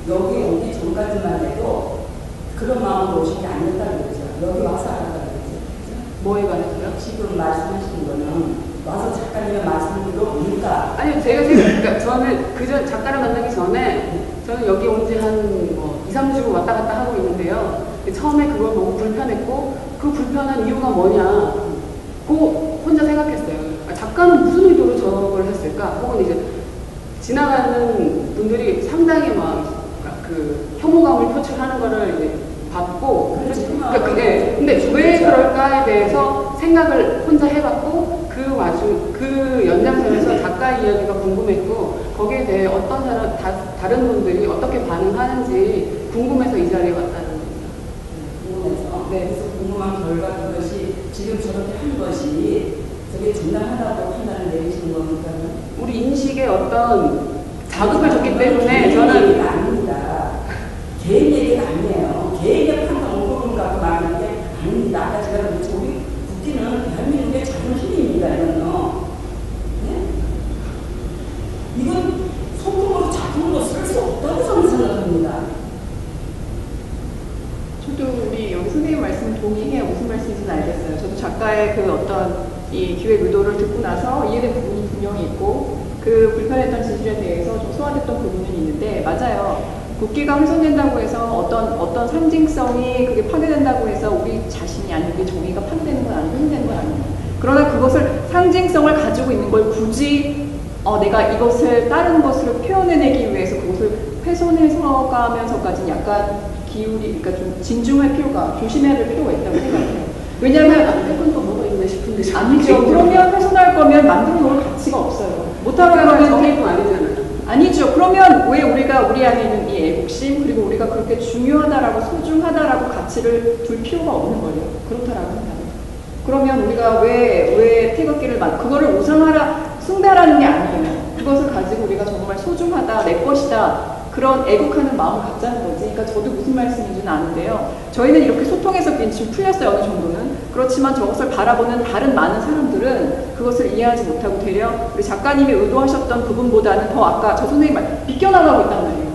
여기 오기 전까지만 해도 그런 마음으로 오신 게 아니었다는 거죠. 여기 와서 알았다는 거죠. 뭐에 관해서요? 지금 말씀하신 거는 와서 작가님의 말씀을 들어보니까 아니요, 그러니까 저는 그전 작가를 만나기 전에 저는 여기 온 지 한 뭐 2, 3주 왔다 갔다 하고 있는데요. 처음에 그걸 보고 불편했고 그 불편한 이유가 뭐냐 고 혼자 생각했어요. 작가는 무슨 의도로 저걸 했을까? 혹은 이제 지나가는 분들이 상당히 막 그 혐오감을 표출하는 거를 이제 받고 그렇지. 근데 왜 그럴까에 대해서 생각을 혼자 해봤고 그 연장선에서 작가 이야기가 궁금했고 거기에 대해 어떤 다른 분들이 어떻게 반응하는지 궁금해서 이 자리에 왔다는 겁니다. 궁금해서. 네. 그래서 궁금한 결과 그것이 지금 저렇게 한 것이 저게 정당하다고 판단을 내리시는 겁니까? 우리 인식에 어떤 자극을 줬기 때문에 개인 저는 얘기가 아닙니다. 개인 얘기가 아니에요. 개인의 판단 옳고 갖고 말하는 게 아닙니다. 아까 제가 그랬죠. 우리 국기는 대한민국의 자존심입니다. 이건요. 네? 이건 소품으로 작품으로 쓸 수 없다고 저는 생각합니다. 저도 우리 여기 선생님 말씀 동의해요. 무슨 말씀인지는 알겠어요. 저도 작가의 그 어떤 이 기획 의도를 듣고 나서 이해된 부분이 분명히 있고 그 불편했던 진실에 대해서 좀 소화됐던 부분은 있는데 맞아요. 국기가 훼손된다고 해서 어떤 상징성이 그게 파괴된다고 해서 우리 자신이 아니고 우리 정의가 파괴되는 건 아니고 훼손되는 건 아니에요. 그러나 그것을 상징성을 가지고 있는 걸 굳이 내가 이것을 다른 것으로 표현해내기 위해서 그것을 훼손해서 가면서까지 약간 그러니까 좀 진중할 필요가 조심해야 될 필요가 있다고 생각해요. 왜냐하면 안 될 건 또 뭐가 있나 싶은데 아니죠. 그러면 훼손할 거면 만들어 놓을 가치가 없어요. 못하고 그러면 하면 정의도 아니잖아요. 아니죠. 그러면 왜 우리 안에 있는 이 애국심 그리고 우리가 그렇게 중요하다라고 소중하다라고 가치를 둘 필요가 없는 거예요. 그렇다라고 한다면. 그러면 우리가 왜 태극기를 그거를 우상하라 숭배하라는 게 아니에요. 그것을 가지고 우리가 정말 소중하다 내 것이다 그런 애국하는 마음을 갖자는 거지. 그러니까 저도 무슨 말씀인지는 아는데요. 저희는 이렇게 소통해서 지금 풀렸어요. 어느 정도는. 그렇지만 저것을 바라보는 다른 많은 사람들은 그것을 이해하지 못하고 되려 우리 작가님이 의도하셨던 부분보다는 더 아까 저 선생님 말 비껴나가고 있단 말이에요.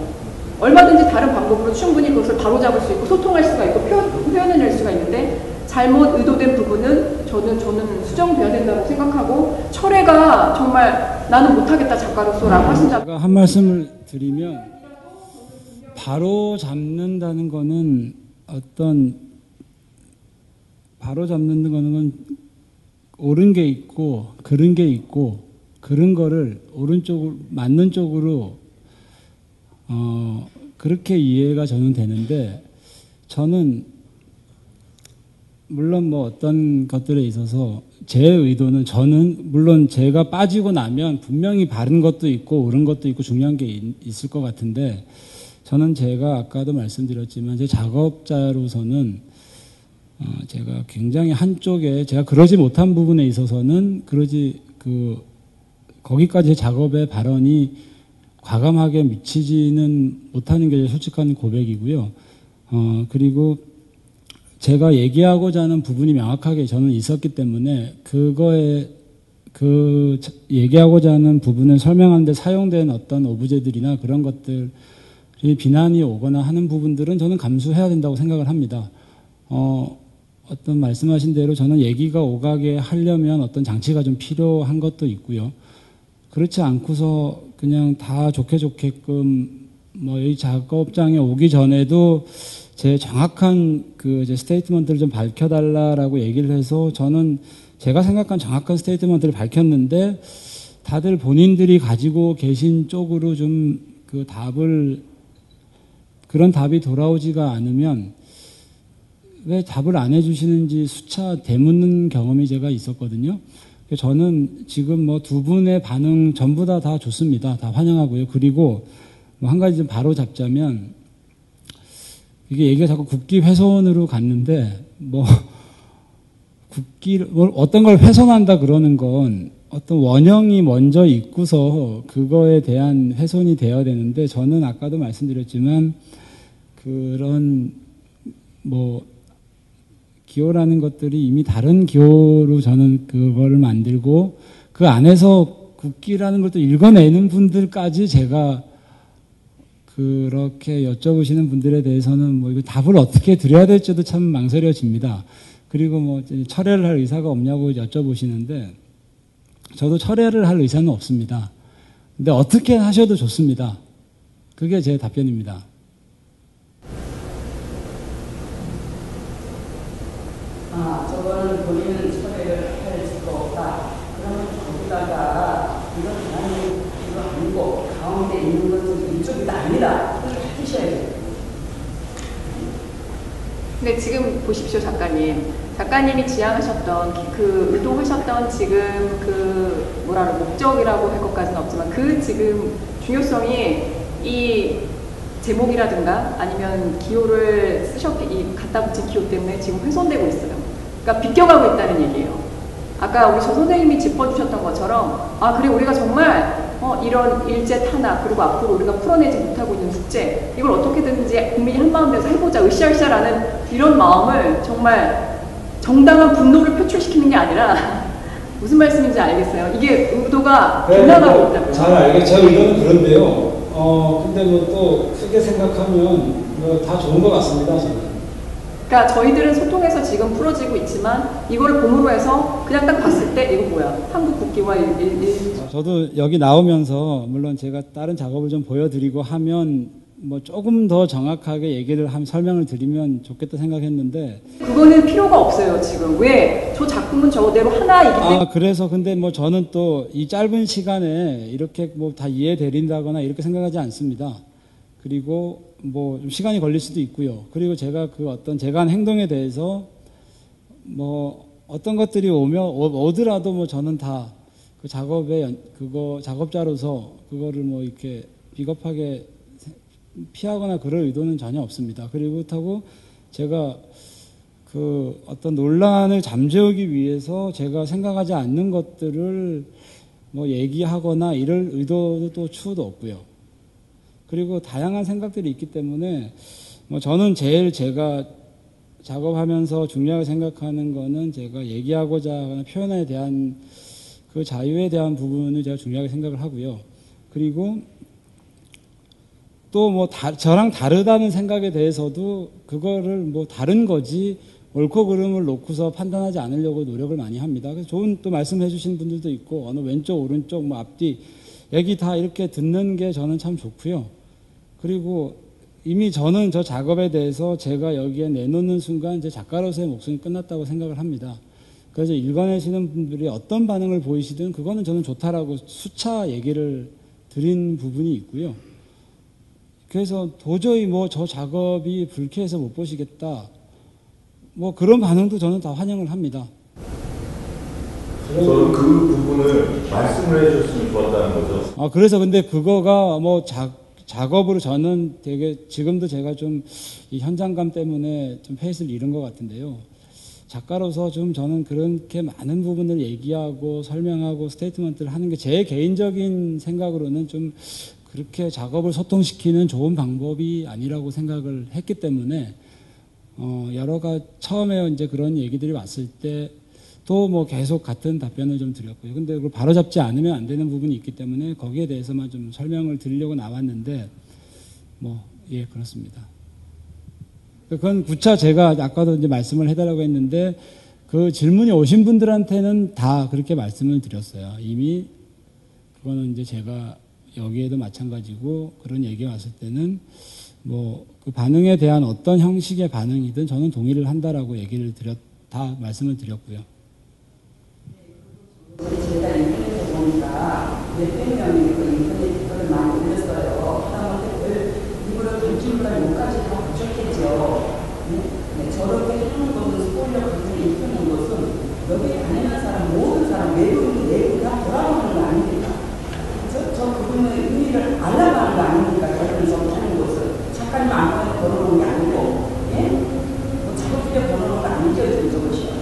얼마든지 다른 방법으로 충분히 그것을 바로잡을 수 있고 소통할 수가 있고 표현해낼 수가 있는데 잘못 의도된 부분은 저는 수정돼야 된다고 생각하고 철회가 정말 나는 못하겠다 작가로서라고 하신다고. 제가 한 말씀을 드리면 바로 잡는다는 거는 바로 잡는 거는 옳은 게 있고 그른 게 있고 그른 거를 오른쪽으로 맞는 쪽으로 그렇게 이해가 저는 되는데 저는 물론 뭐 어떤 것들에 있어서 제 의도는 저는 물론 제가 빠지고 나면 분명히 바른 것도 있고 옳은 것도 있고 중요한 게 있을 것 같은데 저는 제가 아까도 말씀드렸지만 제 작업자로서는 제가 굉장히 한쪽에 제가 그러지 못한 부분에 있어서는 거기까지 제 작업의 발언이 과감하게 미치지는 못하는 게 솔직한 고백이고요. 그리고 제가 얘기하고자 하는 부분이 명확하게 저는 있었기 때문에 얘기하고자 하는 부분을 설명하는데 사용된 어떤 오브제들이나 그런 것들이 비난이 오거나 하는 부분들은 저는 감수해야 된다고 생각을 합니다. 어떤 말씀하신 대로 저는 얘기가 오가게 하려면 어떤 장치가 좀 필요한 것도 있고요. 그렇지 않고서 그냥 다 좋게 좋게끔 이 작업장에 오기 전에도 제 정확한 제 스테이트먼트를 좀 밝혀달라라고 얘기를 해서 저는 제가 생각한 정확한 스테이트먼트를 밝혔는데 다들 본인들이 가지고 계신 쪽으로 좀 그런 답이 돌아오지가 않으면 왜 답을 안 해주시는지 수차 되묻는 경험이 제가 있었거든요. 저는 지금 두 분의 반응 전부 다 좋습니다. 다 환영하고요. 그리고 한 가지 좀 바로 잡자면 이게 얘기가 자꾸 국기 훼손으로 갔는데 어떤 걸 훼손한다 그러는 건 어떤 원형이 먼저 있고서 그거에 대한 훼손이 되어야 되는데 저는 아까도 말씀드렸지만 그런 기호라는 것들이 이미 다른 기호로 저는 그거를 만들고 그 안에서 국기라는 걸 또 읽어내는 분들까지 제가 그렇게 여쭤보시는 분들에 대해서는 이거 답을 어떻게 드려야 될지도 참 망설여집니다. 그리고 철회를 할 의사가 없냐고 여쭤보시는데 저도 철회를 할 의사는 없습니다. 근데 어떻게 하셔도 좋습니다. 그게 제 답변입니다. 저거는 본인은 철회를 할 수가 없다. 그러면 거기다가 이건 이거 아니고 가운데 있는 것은 이쪽이 아니다. 그렇게 하셔야 돼요. 근데 지금 보십시오, 작가님. 작가님이 지향하셨던 의도하셨던 지금 목적이라고 할 것까지는 없지만 그 지금 중요성이 이 제목이라든가 아니면 기호를 갖다 붙인 기호 때문에 지금 훼손되고 있어요. 그러니까 비껴가고 있다는 얘기예요. 아까 우리 조 선생님이 짚어주셨던 것처럼 그래 우리가 정말 이런 일제 탄압 그리고 앞으로 우리가 풀어내지 못하고 있는 숙제 이걸 어떻게든지 국민이 한마음 돼서 해보자 으쌰으쌰라는 이런 마음을 정말 정당한 분노를 표출시키는 게 아니라 무슨 말씀인지 알겠어요. 이게 의도가 빗나가고 있다고요. 잘 알겠죠. 제 의도는 그런데요. 근데 뭐 또 크게 생각하면 다 좋은 것 같습니다. 저는. 그러니까 저희들은 소통해서 지금 풀어지고 있지만 이걸 봄으로 해서 그냥 딱 봤을 때 이거 뭐야? 한국 국기와 저도 여기 나오면서 물론 제가 다른 작업을 좀 보여드리고 하면 뭐 조금 더 정확하게 설명을 드리면 좋겠다 생각했는데 그거는 필요가 없어요. 지금 왜 저 작품은 저대로 하나이기 때문에 그래서 근데 뭐 저는 또 이 짧은 시간에 이렇게 뭐 다 이해드린다거나 이렇게 생각하지 않습니다. 그리고 뭐 좀 시간이 걸릴 수도 있고요. 그리고 제가 제가 한 행동에 대해서 뭐 어떤 것들이 오더라도 뭐 저는 다 그 작업자로서 그거를 뭐 이렇게 비겁하게 피하거나 그럴 의도는 전혀 없습니다. 그리고 그렇다고 제가 어떤 논란을 잠재우기 위해서 제가 생각하지 않는 것들을 뭐 얘기하거나 이럴 의도도 또 추후도 없고요. 그리고 다양한 생각들이 있기 때문에 뭐 저는 제가 작업하면서 중요하게 생각하는 거는 제가 얘기하고자 하거나 표현에 대한 그 자유에 대한 부분을 제가 중요하게 생각을 하고요. 그리고 또 뭐 저랑 다르다는 생각에 대해서도 그거를 뭐 다른 거지 옳고 그름을 놓고서 판단하지 않으려고 노력을 많이 합니다. 그래서 좋은 또 말씀해 주신 분들도 있고 어느 왼쪽 오른쪽 뭐 앞뒤 얘기 다 이렇게 듣는 게 저는 참 좋고요. 그리고 이미 저는 저 작업에 대해서 제가 여기에 내놓는 순간 제 작가로서의 목숨이 끝났다고 생각을 합니다. 그래서 읽어내시는 분들이 어떤 반응을 보이시든 그거는 저는 좋다라고 수차 얘기를 드린 부분이 있고요. 그래서 도저히 뭐 저 작업이 불쾌해서 못 보시겠다. 뭐 그런 반응도 저는 다 환영을 합니다. 저는 그 부분을 말씀을 해주셨으면 좋았다는 거죠. 그래서 근데 그거가 뭐 작업으로 저는 되게 지금도 제가 좀 이 현장감 때문에 좀 페이스를 잃은 것 같은데요. 작가로서 좀 저는 그렇게 많은 부분을 얘기하고 설명하고 스테이트먼트를 하는 게 제 개인적인 생각으로는 좀 그렇게 작업을 소통시키는 좋은 방법이 아니라고 생각을 했기 때문에 처음에 이제 그런 얘기들이 왔을 때 또 뭐 계속 같은 답변을 좀 드렸고요. 근데 그걸 바로잡지 않으면 안 되는 부분이 있기 때문에 거기에 대해서만 좀 설명을 드리려고 나왔는데 그렇습니다. 그건 구차 제가 아까도 이제 말씀을 해달라고 했는데 그 질문이 오신 분들한테는 다 그렇게 말씀을 드렸어요. 이미 그거는 이제 제가 여기에도 마찬가지고 그런 얘기가 왔을 때는 뭐 그 반응에 대한 어떤 형식의 반응이든 저는 동의를 한다라고 다 말씀을 드렸고요. 제가 인터넷에 보니까 몇백 명이 인터넷을 많이 올렸어요. 하다못해 이거를 단순한 욕까지 다 붙였겠죠. 저렇게 하는 것은 스포일러 같은 게 입히는 것은 여기 다니는 사람 모든 사람 외국인 내부 다 돌아오는 거 아닙니까? 저 그분의 의미를 알아가는 거 아닙니까? 저런 하는 것을 작가님 안에 걸어놓은 게 아니고 뭐 작업실에 걸어놓은 거 아니죠. 저것이요.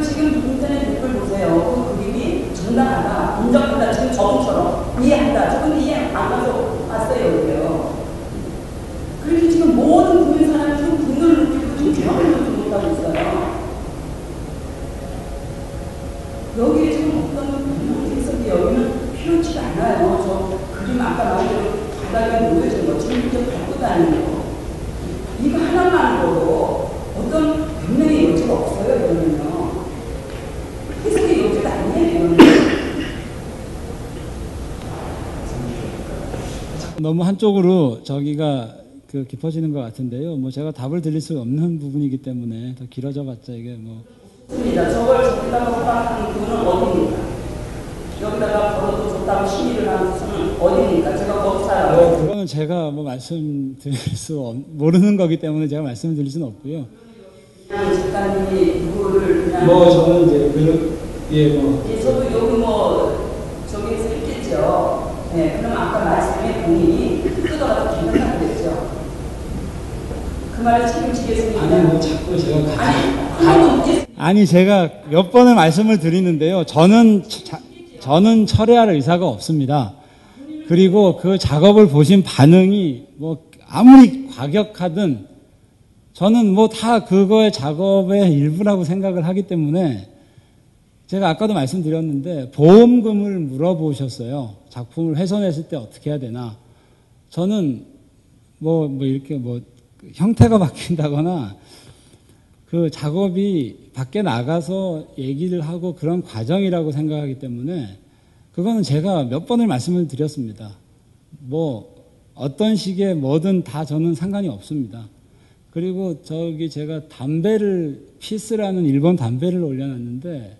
지금 인터넷 댓글 보세요. 그 그림이 정당하다, 인정한다, 지금 저분처럼 이해한다. 저분 이해 안 가서 왔어요. 여기요. 그렇게 지금 모든 국민 사람이 지금 분노를 느끼고 지금 대화를 하지 못하고 있어요. 여기에 지금 어떤 분노가 있었는데 여기는 필요치가 않아요. 저 그림 아까 나온 대로 바닥에 놓여진 거 지금 이렇게 밟고 다니는 거. 이거 하나만으로도 어떤 변명의 여지가 없어요. 이거는요. 해석의 여지가 아니에요. 너무 한쪽으로 저기가 깊어지는 것 같은데요. 뭐 제가 답을 드릴 수 없는 부분이기 때문에 더 길어져봤자 이게 뭐. 맞습니다. 저걸 저기다가 허락하는 그분은 어디입니까? 여기다가 걸어도 좋다고 시위를 하는 것은 어디입니까? 제가 거기 살아요. 그거는 제가 뭐 말씀드릴 모르는 거기 때문에 제가 말씀드릴 수는 없고요. 작가님이 누구를 그냥 뭐 저는 이제 저도 여기 저기에서 했겠죠. 네, 그럼 아까 말씀에 본인이 뜯어가서 기억하고 그랬죠. 그 말을 책임지겠습니다. 아니 자꾸 제가 아니 제가 몇 번을 말씀을 드리는데요. 저는 철회할 의사가 없습니다. 그리고 그 작업을 보신 반응이 아무리 과격하든 저는 다 그거의 작업의 일부라고 생각을 하기 때문에 제가 아까도 말씀드렸는데 보험금을 물어보셨어요. 작품을 훼손했을 때 어떻게 해야 되나. 저는 이렇게 형태가 바뀐다거나 그 작업이 밖에 나가서 얘기를 하고 그런 과정이라고 생각하기 때문에 그거는 제가 몇 번을 말씀을 드렸습니다. 어떤 식의 뭐든 다 저는 상관이 없습니다. 그리고 제가 피스라는 일본 담배를 올려놨는데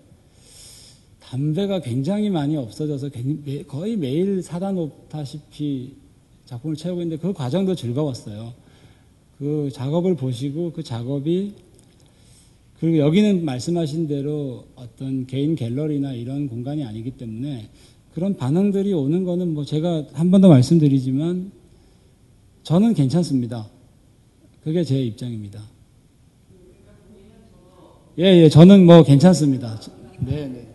담배가 굉장히 많이 없어져서 거의 매일 사다 놓다시피 작품을 채우고 있는데 그 과정도 즐거웠어요. 그 작업을 보시고 그 작업이 그리고 여기는 말씀하신 대로 어떤 개인 갤러리나 이런 공간이 아니기 때문에 그런 반응들이 오는 거는 제가 한 번 더 말씀드리지만 저는 괜찮습니다. 그게 제 입장입니다. 예, 저는 괜찮습니다. 네.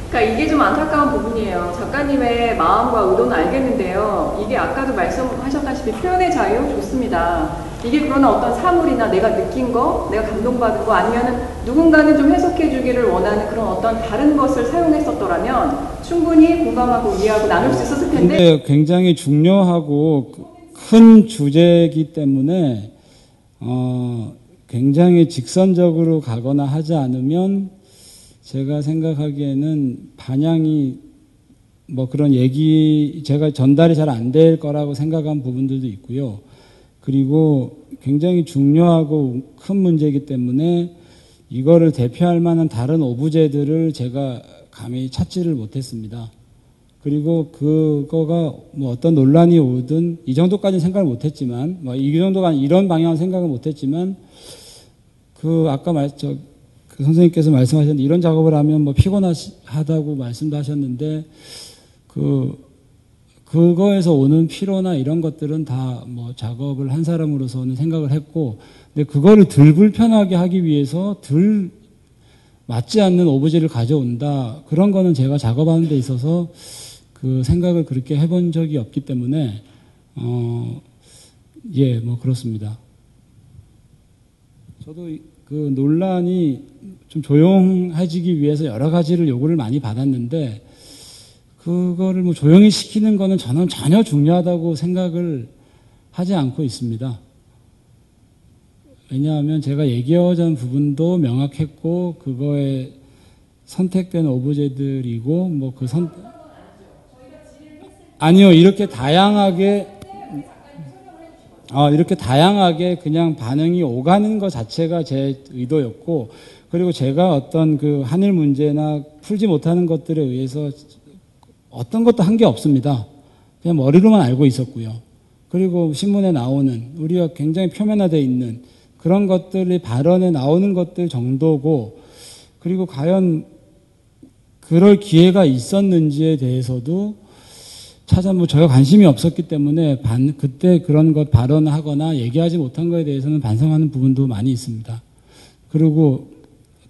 그러니까 이게 좀 안타까운 부분이에요. 작가님의 마음과 의도는 알겠는데요. 이게 아까도 말씀하셨다시피 표현의 자유 좋습니다. 이게 그러나 어떤 사물이나 내가 느낀 거, 내가 감동받은 거 아니면은 누군가는 좀 해석해 주기를 원하는 그런 어떤 다른 것을 사용했었더라면 충분히 공감하고 이해하고 나눌 수 있었을 텐데. 근데 굉장히 중요하고 큰 주제이기 때문에 굉장히 직선적으로 가거나 하지 않으면 제가 생각하기에는 반향이 그런 얘기 제가 전달이 잘 안 될 거라고 생각한 부분들도 있고요. 그리고 굉장히 중요하고 큰 문제이기 때문에 이거를 대표할 만한 다른 오브제들을 제가 감히 찾지를 못했습니다. 그리고 그거가 어떤 논란이 오든 이 정도까지는 생각을 못했지만 이 정도가 이런 방향은 생각을 못했지만 아까 그 선생님께서 말씀하셨는데 이런 작업을 하면 피곤하다고 말씀도 하셨는데 그거에서 오는 피로나 이런 것들은 다 작업을 한 사람으로서는 생각을 했고 근데 그거를 덜 불편하게 하기 위해서 덜 맞지 않는 오브제를 가져온다. 그런 거는 제가 작업하는 데 있어서 그 생각을 그렇게 해본 적이 없기 때문에 그렇습니다. 저도 그 논란이 좀 조용해지기 위해서 여러 가지를 요구를 많이 받았는데 그거를 조용히 시키는 거는 저는 전혀 중요하다고 생각을 하지 않고 있습니다. 왜냐하면 제가 얘기하자는 부분도 명확했고 그거에 선택된 오브제들이고 아니요, 이렇게 다양하게 그냥 반응이 오가는 것 자체가 제 의도였고, 그리고 제가 어떤 그 한일 문제나 풀지 못하는 것들에 의해서 어떤 것도 한 게 없습니다. 그냥 머리로만 알고 있었고요. 그리고 신문에 나오는, 우리가 굉장히 표면화되어 있는 그런 것들이 발언에 나오는 것들 정도고, 그리고 과연 그럴 기회가 있었는지에 대해서도 제가 관심이 없었기 때문에 그때 그런 것 발언하거나 얘기하지 못한 것에 대해서는 반성하는 부분도 많이 있습니다. 그리고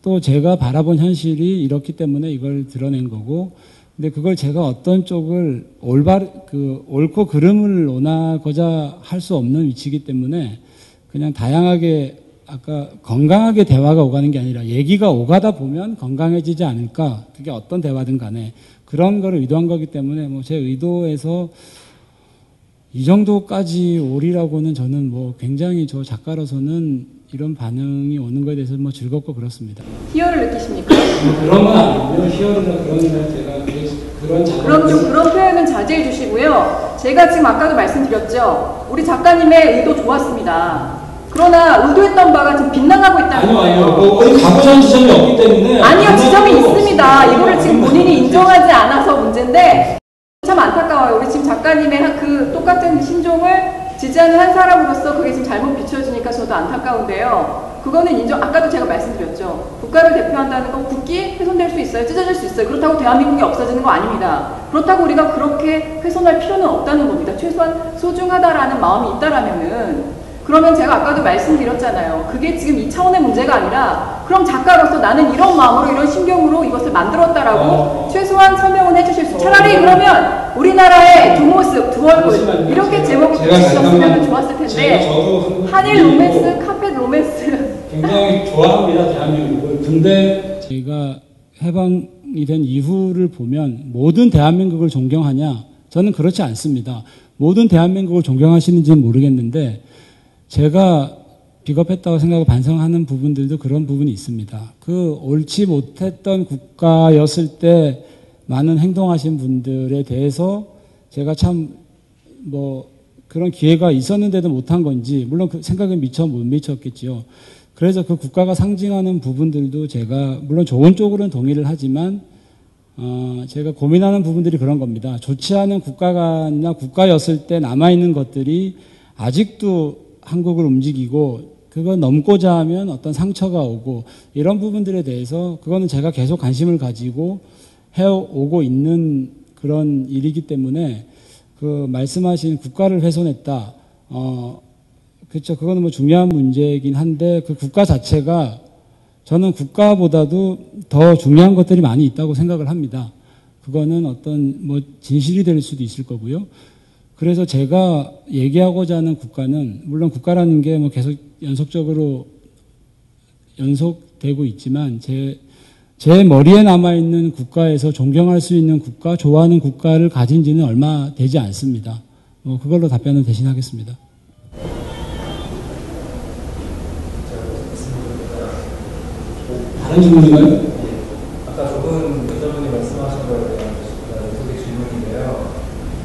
또 제가 바라본 현실이 이렇기 때문에 이걸 드러낸 거고, 근데 그걸 제가 어떤 쪽을 옳고 그름을 논하고자 할 수 없는 위치이기 때문에 그냥 다양하게 아까 건강하게 대화가 오가는 게 아니라 얘기가 오가다 보면 건강해지지 않을까, 그게 어떤 대화든 간에 그런 거를 의도한 거기 때문에 제 의도에서 이 정도까지 오리라고는 저는 굉장히 저 작가로서는 이런 반응이 오는 거에 대해서 즐겁고 그렇습니다. 희열을 느끼십니까? 그런 건 아니고요. 희열이나 그런 건 제가 그런 작업. 그럼 좀 그런 표현은 자제해 주시고요. 제가 지금 아까도 말씀드렸죠. 우리 작가님의 의도 좋았습니다. 그러나 의도했던 바가 지금 빗나가고 있다는 거예요. 아니요. 가부장 지점이 없기 때문에. 아니요, 지점이 있습니다. 이거를 지금 본인이 인정하지 않아서 문제인데 참 참 안타까워요. 우리 지금 작가님의 그 똑같은 신종을 지지하는 한 사람으로서 그게 지금 잘못 비춰지니까 저도 안타까운데요. 그거는 아까도 제가 말씀드렸죠. 국가를 대표한다는 건 국기 훼손될 수 있어요. 찢어질 수 있어요. 그렇다고 대한민국이 없어지는 거 아닙니다. 그렇다고 우리가 그렇게 훼손할 필요는 없다는 겁니다. 최소한 소중하다라는 마음이 있다라면은, 그러면 제가 아까도 말씀드렸잖아요. 그게 지금 2차원의 문제가 아니라, 그럼 작가로서 나는 이런 마음으로 이런 심경으로 이것을 만들었다라고 최소한 설명은 해주실 수. 차라리 그러면 우리나라의 두 모습, 두 얼굴 이렇게 제목을 붙이셨으면 좋았을 텐데, 한일 로맨스, 카펫 로맨스 굉장히 좋아합니다, 대한민국을. 근데 저희가 해방이 된 이후를 보면 모든 대한민국을 존경하냐? 저는 그렇지 않습니다. 모든 대한민국을 존경하시는지는 모르겠는데 제가 비겁했다고 생각하고 반성하는 부분들도 그런 부분이 있습니다. 그 옳지 못했던 국가였을 때 많은 행동하신 분들에 대해서 제가 참 그런 기회가 있었는데도 못한 건지, 물론 그 생각에 미처 못 미쳤겠지요. 그래서 그 국가가 상징하는 부분들도 제가 물론 좋은 쪽으로는 동의를 하지만 제가 고민하는 부분들이 그런 겁니다. 좋지 않은 국가나 국가였을 때 남아있는 것들이 아직도 한국을 움직이고 그걸 넘고자 하면 어떤 상처가 오고 이런 부분들에 대해서 그거는 제가 계속 관심을 가지고 해오고 있는 그런 일이기 때문에 그 말씀하신 국가를 훼손했다. 그렇죠. 그거는 뭐 중요한 문제이긴 한데 그 국가 자체가 저는 국가보다도 더 중요한 것들이 많이 있다고 생각을 합니다. 그거는 어떤 진실이 될 수도 있을 거고요. 그래서 제가 얘기하고자 하는 국가는 물론 국가라는 게 계속 연속적으로 연속되고 있지만 제 머리에 남아있는 국가에서 존경할 수 있는 국가, 좋아하는 국가를 가진 지는 얼마 되지 않습니다. 그걸로 답변을 대신하겠습니다. 다른 질문인가요? 아까 저분 여자분이 말씀하신 거에 대한 계속의 질문인데요.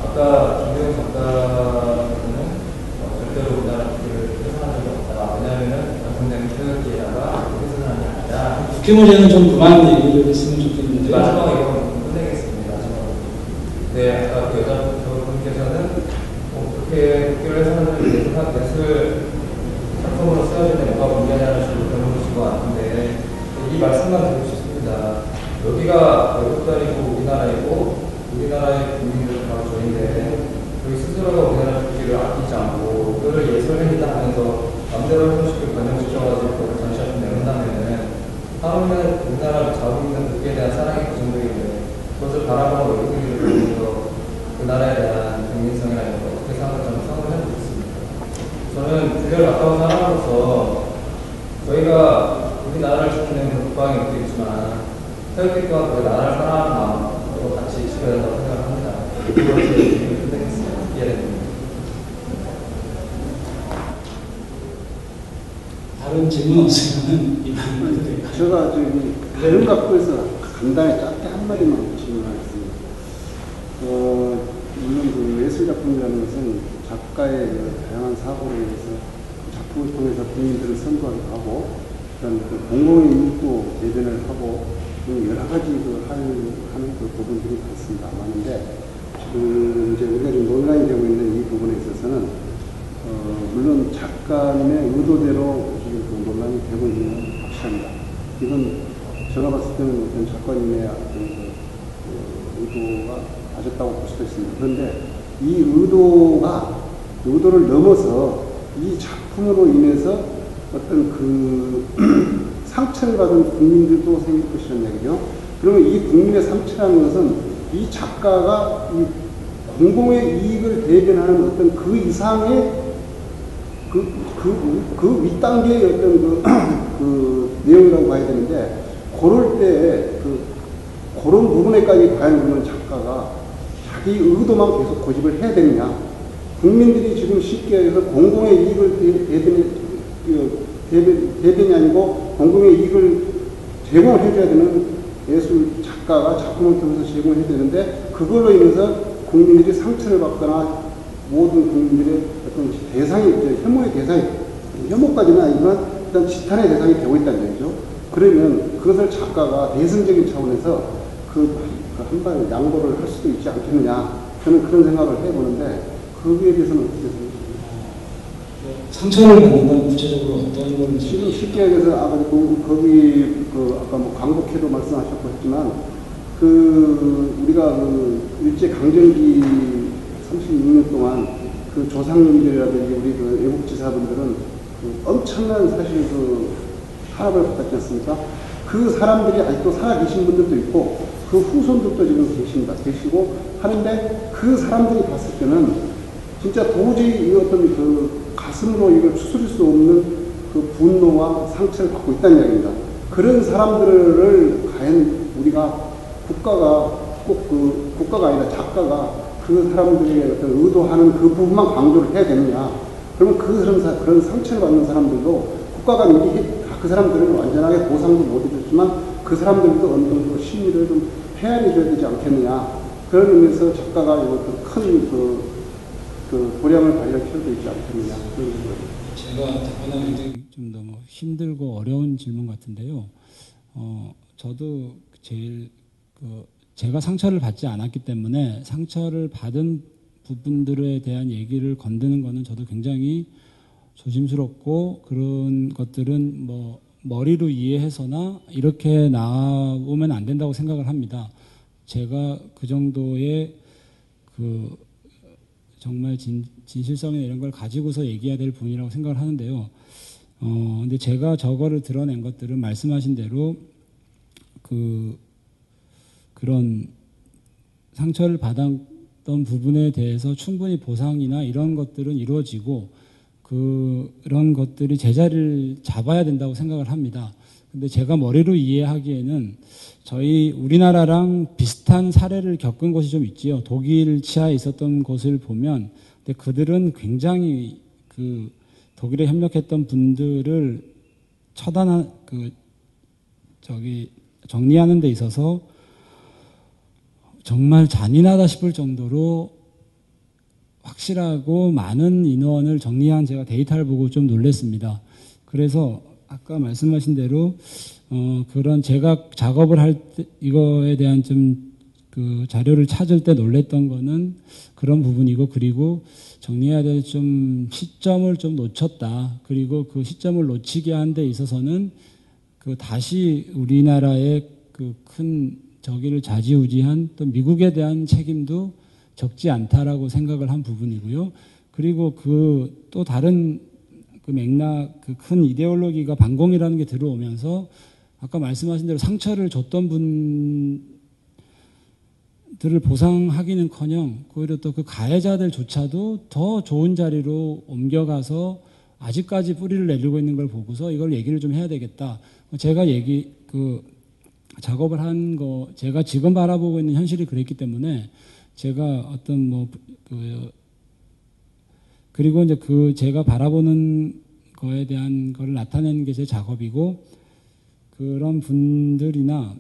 아까 김대웅 작가는 절대로 우리나라 국기를 훼손한 적이 없다. 왜냐하면 완성된 태극기에다가 훼손한 게 아니라. 국회 문제는 좀 그만 얘기를 했으면 좋겠는데. 마지막에 이건 끝내겠습니다. 네, 아까 그 여자분께서는 그렇게 국기를 훼손한 적이 예술 작품으로 쓰여질 때 뭐가 문제냐는 식으로 물어보신 것 같은데, 이 말씀만 드리고 싶습니다. 여기가 외국 사람이고 우리나라의 국민들은 바로 저희인데, 저희 스스로가 우리나라 국기를 아끼지 않고 그거를 예술행위다 하면서 남대로 형식을 변형시켜가지고 그걸 전시하시면 내놓는다면은 하루는 우리나라를 자고 있는 국기에 대한 사랑이 그 정도인데 그것을 바라보는 외국인들을 보면서 그 나라에 대한 국민성이나 이런 걸 어떻게 생각하는지 상을 해보고 있습니다. 저는 주변 가까운 사람으로서 저희가 우리나라를 지키는 국방이 것도 있지만 태극기 또한 그 나라를 사랑하는 마음으로 같이 지켜야 된다고 생각합니다. 이걸 제 얘기를 끝내겠습니다. 이해됩니다. 다른 질문 없으면 이만 해도 될까요? 제가 다른 각도에서 간단히 짧게 한 마디만 질문하겠습니다. 물론 그 예술작품이라는 것은 작가의 다양한 사고로 인해서 작품을 통해서 국민들을 선도하기도 하고, 그다음에 공공의 이익도 대변을 하고, 여러 가지 하는 부분들이 있습니다. 많은데, 이제 우리가 좀 논란이 되고 있는 이 부분에 있어서는, 물론 작가님의 의도대로 지금 논란이 되고 있는 건 확실합니다. 이건 제가 봤을 때는 어떤 작가님의 어떤 의도가 맞았다고 볼 수도 있습니다. 그런데 이 의도를 넘어서 이 작품으로 인해서 어떤 상처를 받은 국민들도 생길 것이라는 얘기죠. 그러면 이 국민의 상처라는 것은 이 작가가 이 공공의 이익을 대변하는 어떤 그 이상의 그 윗단계의 어떤 그 내용이라고 봐야 되는데, 그럴 때 그런 부분에까지 과연 그런 작가가 자기 의도만 계속 고집을 해야 되느냐. 국민들이 지금 쉽게 해서 공공의 이익을 대변이 아니고 공공의 이익을 제공을 해줘야 되는 예술 작가가 작품을 통해서 제공을 해야 되는데, 그걸로 인해서 국민들이 상처를 받거나 모든 국민들의 어떤 대상이, 혐오의 대상이, 혐오까지는 아니지만 일단 지탄의 대상이 되고 있다는 얘기죠. 그러면 그것을 작가가 대승적인 차원에서 한 발 양보를 할 수도 있지 않겠느냐. 저는 그런 생각을 해보는데 거기에 대해서는 어떻게 생각하세요? 상처를 받는다면 구체적으로 어떤 걸 쉽게 얘기해서 아까 거기 아까 뭐 광복회도 말씀하셨고 했지만 우리가 일제 강점기 36년 동안 조상님들이라든지 우리 애국지사분들은 엄청난 사실 탄압을 받았지 않습니까? 그 사람들이 아직도 살아계신 분들도 있고 그 후손들도 지금 계시고 하는데 그 사람들이 봤을 때는 진짜 도저히 이 어떤 가슴으로 이걸 추스릴 수 없는 분노와 상처를 받고 있다는 이야기입니다. 그런 사람들을 과연 우리가 국가가 꼭 국가가 아니라 작가가 그 사람들의 어떤 의도하는 그 부분만 강조를 해야 되느냐. 그러면 그런 상처를 받는 사람들도 국가가 미리 그 사람들은 완전하게 보상도 못 해줬지만 그 사람들도 어느 정도 심리를 좀 헤아려 줘야 되지 않겠느냐. 그런 의미에서 작가가 이것도 큰 도량을 발휘할 필요도 있지 않겠느냐. 제가 답변하기 굉장히 좀 너무 힘들고 어려운 질문 같은데요. 저도 제가 상처를 받지 않았기 때문에 상처를 받은 부분들에 대한 얘기를 건드는 거는 저도 굉장히 조심스럽고 그런 것들은 뭐 머리로 이해해서나 이렇게 나오면 안 된다고 생각을 합니다. 제가 그 정도의 정말 진실성이나 이런 걸 가지고서 얘기해야 될 분이라고 생각을 하는데요. 근데 제가 저거를 드러낸 것들은 말씀하신 대로 그런 상처를 받았던 부분에 대해서 충분히 보상이나 이런 것들은 이루어지고 그런 것들이 제자리를 잡아야 된다고 생각을 합니다. 근데 제가 머리로 이해하기에는 우리나라랑 비슷한 사례를 겪은 곳이 좀 있지요. 독일 치하에 있었던 곳을 보면, 근데 그들은 굉장히 독일에 협력했던 분들을 정리하는 데 있어서 정말 잔인하다 싶을 정도로 확실하고 많은 인원을 정리한 제가 데이터를 보고 좀 놀랐습니다. 그래서 아까 말씀하신 대로 그런 제가 작업을 할 때 이거에 대한 좀 자료를 찾을 때 놀랬던 거는 그런 부분이고, 그리고 정리해야 될 좀 시점을 좀 놓쳤다. 그리고 그 시점을 놓치게 한 데 있어서는 다시 우리나라의 큰 저기를 좌지우지한 또 미국에 대한 책임도 적지 않다라고 생각을 한 부분이고요. 그리고 또 다른 맥락, 큰 이데올로기가 반공이라는 게 들어오면서 아까 말씀하신 대로 상처를 줬던 분들을 보상하기는커녕 오히려 또 그 가해자들조차도 더 좋은 자리로 옮겨가서 아직까지 뿌리를 내리고 있는 걸 보고서 이걸 얘기를 좀 해야 되겠다. 제가 작업을 한 제가 지금 바라보고 있는 현실이 그랬기 때문에 제가 그리고 이제 제가 바라보는 거에 대한 거를 나타내는 게 제 작업이고, 그런 분들이나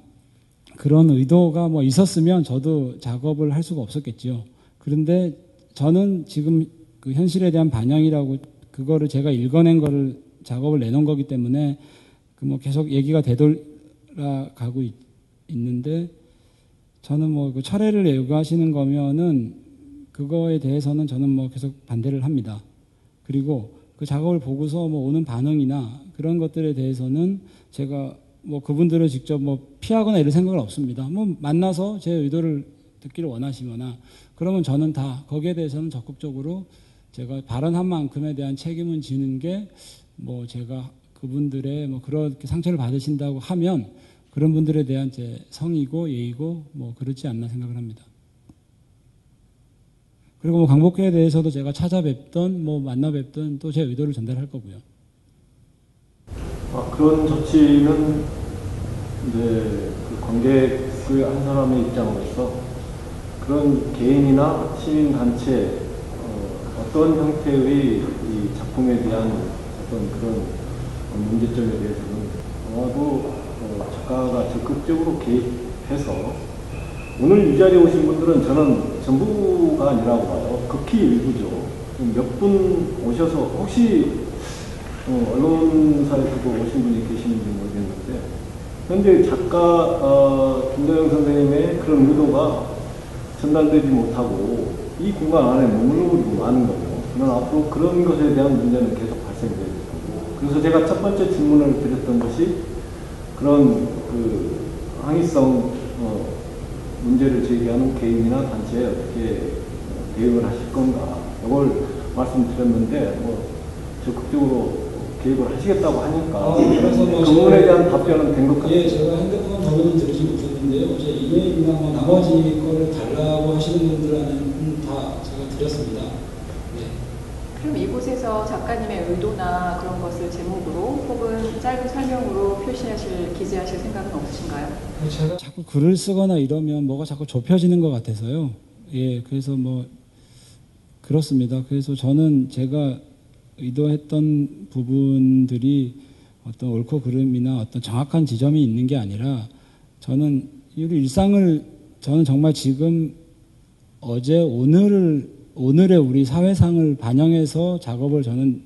그런 의도가 있었으면 저도 작업을 할 수가 없었겠죠. 그런데 저는 지금 현실에 대한 반영이라고 그거를 제가 읽어낸 거를 작업을 내놓은 거기 때문에 계속 얘기가 되돌아가고 있는데, 저는 철회를 요구하시는 거면은 그거에 대해서는 저는 계속 반대를 합니다. 그리고 그 작업을 보고서 오는 반응이나 그런 것들에 대해서는 제가 그분들을 직접 피하거나 이런 생각은 없습니다. 만나서 제 의도를 듣기를 원하시거나 그러면 저는 다 거기에 대해서는 적극적으로 제가 발언한 만큼에 대한 책임은 지는 게 제가 그분들의 그렇게 상처를 받으신다고 하면 그런 분들에 대한 제 성의고 예의고 그렇지 않나 생각을 합니다. 그리고 광복회에 대해서도 제가 찾아뵙던 만나 뵙던 또 제 의도를 전달할 거고요. 그런 조치는 이제 관객의 한 사람의 입장으로서 그런 개인이나 시민 단체 어떤 형태의 이 작품에 대한 어떤 그런 문제점에 대해서는 아마도 작가가 적극적으로 개입해서 오늘 이 자리에 오신 분들은 저는 전부가 아니라고 봐요. 극히 일부죠. 몇 분 오셔서 혹시 언론사에서도 오신 분이 계시는지 모르겠는데 현재 작가 김도영 선생님의 그런 의도가 전달되지 못하고 이 공간 안에 머물러버리고 마는 거예요. 그러나 앞으로 그런 것에 대한 문제는 계속 발생될 거고. 그래서 제가 첫 번째 질문을 드렸던 것이 그런 그 항의성 문제를 제기하는 개인이나 단체에 어떻게 대응을 하실 건가 이걸 말씀드렸는데 뭐 적극적으로 개입을 하시겠다고 하니까 그래서 뭐 그 부분에 대한 답변은 된 것 같아요. 예, 제가 핸드폰 번호는 들으지 못했는데요. 제 이메일이나 뭐 나머지 거를 달라고 하시는 분들한테는 다 제가 드렸습니다. 네. 그럼 이곳에서 작가님의 의도나 그런 것을 제목으로 혹은 짧은 설명으로 표시하실, 기재하실 생각은 없으신가요? 제가 자꾸 글을 쓰거나 이러면 뭐가 자꾸 좁혀지는 것 같아서요. 예, 그래서 뭐 그렇습니다. 그래서 저는 제가 의도했던 부분들이 어떤 옳고 그름이나 어떤 정확한 지점이 있는 게 아니라 저는 이 일상을 저는 정말 지금 어제 오늘의 우리 사회상을 반영해서 작업을 저는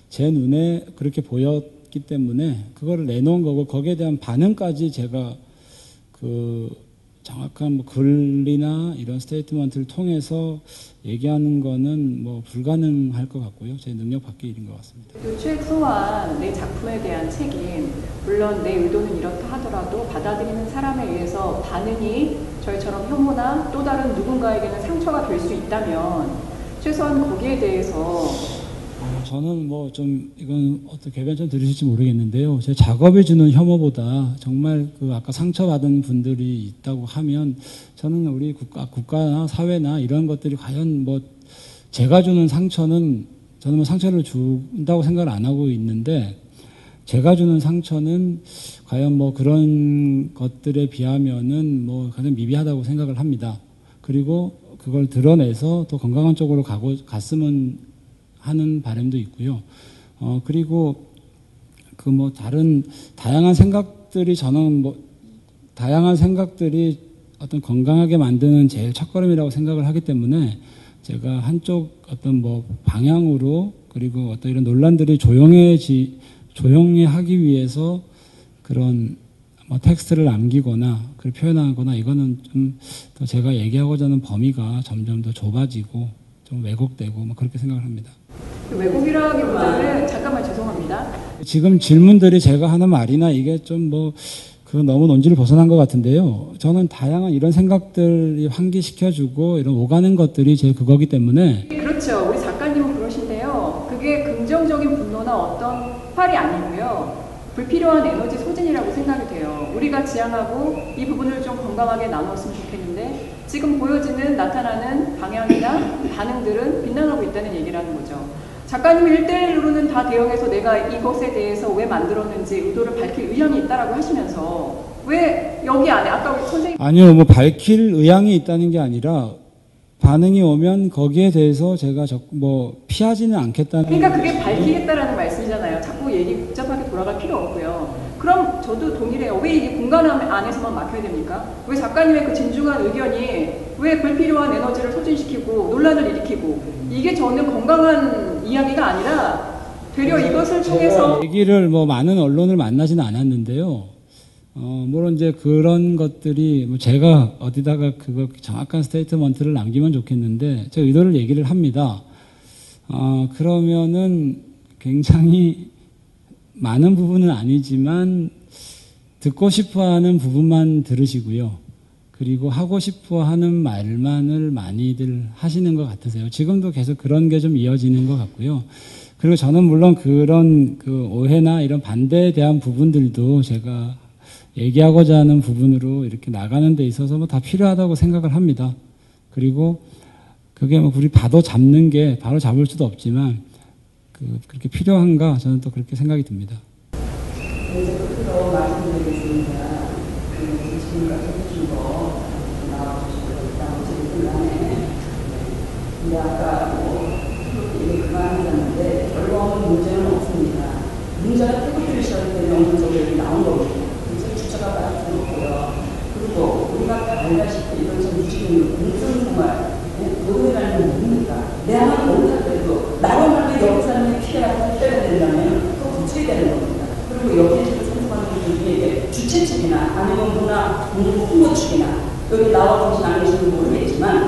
제 눈에 그렇게 보였기 때문에 그거를 내놓은 거고 거기에 대한 반응까지 제가 그 정확한 뭐 글이나 이런 스테이트먼트를 통해서 얘기하는 거는 뭐 불가능할 것 같고요. 제 능력 밖의 일인 것 같습니다. 최소한 내 작품에 대한 책임, 물론 내 의도는 이렇다 하더라도 받아들이는 사람에 의해서 반응이 저희처럼 혐오나 또 다른 누군가에게는 상처가 될 수 있다면 최소한 거기에 대해서 저는 뭐 좀 이건 어떤 개변 좀 들으실지 모르겠는데요. 제 작업이 주는 혐오보다 정말 그 아까 상처받은 분들이 있다고 하면 저는 우리 국가나 사회나 이런 것들이 과연 뭐 제가 주는 상처는 저는 뭐 상처를 준다고 생각을 안 하고 있는데 제가 주는 상처는 과연 뭐 그런 것들에 비하면은 뭐 가장 미비하다고 생각을 합니다. 그리고 그걸 드러내서 또 건강한 쪽으로 갔으면 하는 바람도 있고요. 그리고 그 뭐 다양한 생각들이 저는 뭐 다양한 생각들이 어떤 건강하게 만드는 제일 첫걸음이라고 생각을 하기 때문에 제가 한쪽 어떤 뭐 방향으로 그리고 어떤 이런 논란들이 조용히 하기 위해서 그런 뭐 텍스트를 남기거나 그걸 표현하거나 이거는 좀 더 제가 얘기하고자 하는 범위가 점점 더 좁아지고 좀 왜곡되고 뭐 그렇게 생각을 합니다. 왜곡이라기보다는 잠깐만 죄송합니다. 지금 질문들이 제가 하는 말이나 이게 좀 뭐 그 너무 논지를 벗어난 것 같은데요. 저는 다양한 이런 생각들이 환기시켜주고 이런 오가는 것들이 제 그거기 때문에 그렇죠. 우리 작가님은 그러신데요. 그게 긍정적인 분노나 어떤 폭발이 아니고요. 불필요한 에너지 소진이라고 생각이 돼요. 우리가 지향하고 이 부분을 좀 건강하게 나눴으면 좋겠는데 지금 보여지는 나타나는 방향이나 반응들은 빗나가고 있다는 얘기라는 거죠. 작가님이 1대1로는 다 대응해서 내가 이것에 대해서 왜 만들었는지 의도를 밝힐 의향이 있다라고 하시면서 왜 여기 안에 아까 우리 선생님 아니요 뭐 밝힐 의향이 있다는 게 아니라 반응이 오면 거기에 대해서 제가 뭐 피하지는 않겠다는 그러니까 그게 밝히겠다라는 말씀이잖아요. 자꾸 얘기 복잡하게 돌아갈 필요 없고요. 그럼 저도 동일해요. 왜 이게 공간 안에서만 막혀야 됩니까? 왜 작가님의 그 진중한 의견이 왜 불필요한 에너지를 소진시키고 논란을 일으키고 이게 저는 건강한 이야기가 아니라 되려 이것을 통해서 얘기를 뭐 많은 언론을 만나지는 않았는데요. 물론 이제 그런 것들이 뭐 제가 어디다가 그거 정확한 스테이트먼트를 남기면 좋겠는데 제가 의도를 얘기를 합니다. 그러면은 굉장히 많은 부분은 아니지만 듣고 싶어하는 부분만 들으시고요. 그리고 하고 싶어하는 말만을 많이들 하시는 것 같으세요. 지금도 계속 그런 게 좀 이어지는 것 같고요. 그리고 저는 물론 그런 그 오해나 이런 반대에 대한 부분들도 제가 얘기하고자 하는 부분으로 이렇게 나가는 데 있어서 뭐 다 필요하다고 생각을 합니다. 그리고 그게 뭐 우리 바로 잡는 게 바로 잡을 수도 없지만 그렇게 필요한가 저는 또 그렇게 생각이 듭니다. 이제 끝으로 말씀드리겠습니다. 지금까지 해주신 거 나와주시고 일단 질문하네. 근데 아까 뭐 얘기 그만하셨는데 결론은 문제는 없습니다. 문제가 태극기를 시작할 때 영문적으로 나온 거거든요. 문제 주체가 빠질 수는 없고요. 그리고 우리가 다 알다시피 이런 정치적인 공정생활 노동이라는 건 뭡니까? 내 하나 못하더라도 나로 말고 여기 사람이 피해라고 때려야 된다면 그거 고쳐야 되는 겁니다. 그리고 여기에 참석하는 분들에게 주최 측이나 아니면 문화 홍보 측이나 여기 나와 계신 안 계시는 모르겠지만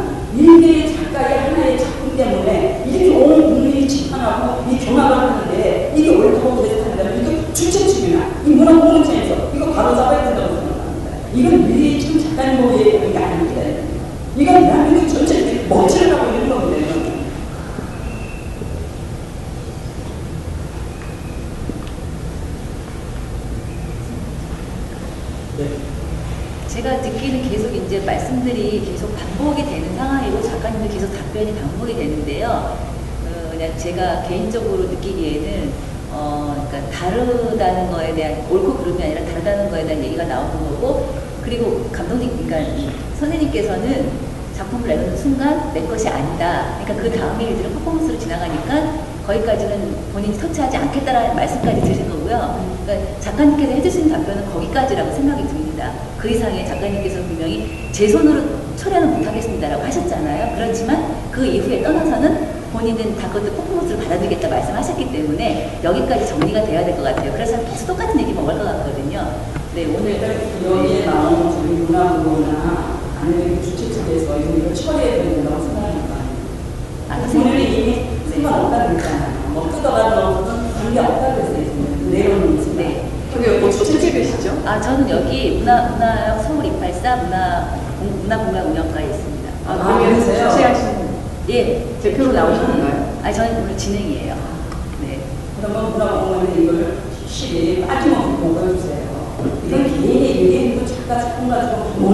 밀리의 작가의 하나의 작품 때문에 이렇게 온 국민이 집단하고 이 경악을 하는데 이게 옳다고 그랬다면 이거 주체 측이나 이 문화 공동체에서 이거 바로 잡아야 된다고 생각합니다. 이건 밀리의 지금 작가님 보기에 보는 게 아닙니다. 이건 대한민국 전체에 멈춰를 하고 있는 겁니다. 제가 듣기는 계속 이제 말씀들이 계속 반복이 되는 상황이고 작가님도 계속 답변이 반복이 되는데요. 그냥 제가 개인적으로 느끼기에는 그러니까 다르다는 거에 대한 옳고 그름이 아니라 다르다는 거에 대한 얘기가 나오는 거고, 그리고 감독님, 그러니까 선생님께서는 작품을 내놓는 순간 내 것이 아니다. 그러니까 그 다음의 일들은 퍼포먼스로 지나가니까 거기까지는 본인이 터치하지 않겠다라는 말씀까지 드린 거고요. 그러니까 작가님께서 해주신 답변은 거기까지라고 생각이 듭니다. 그 이상의 작가님께서 분명히 제 손으로 초래는 못하겠습니다라고 하셨잖아요. 그렇지만 그 이후에 떠나서는 본인은 다 그것도 퍼포먼스를 받아들이겠다 말씀하셨기 때문에 여기까지 정리가 돼야 될 것 같아요. 그래서 계속 똑같은 얘기 먹을 것 같거든요. 네, 오늘 여기에 나온 저희 문화부나 아니면 주최 측에서 이걸 처리해야 된다고 생각합니다. 본인이 이미 상관없다고 그랬잖아요. 뭐 뜯어가는 것은 관계없다고 했어요. 내려오는 것은. 네. 여기 어떤 주최 계시죠? 저는 여기 문화 서울 284 문화공간운영과에 있습니다. 그러면 주최하시는 예. 대표로 나오신 건가요? 저는 오늘 진행이에요. 네. 그러면 문화공간에 이걸 확실히 빠짐없이 보고해주세요. 이건 개인의 의견이고 작가 작품 가지고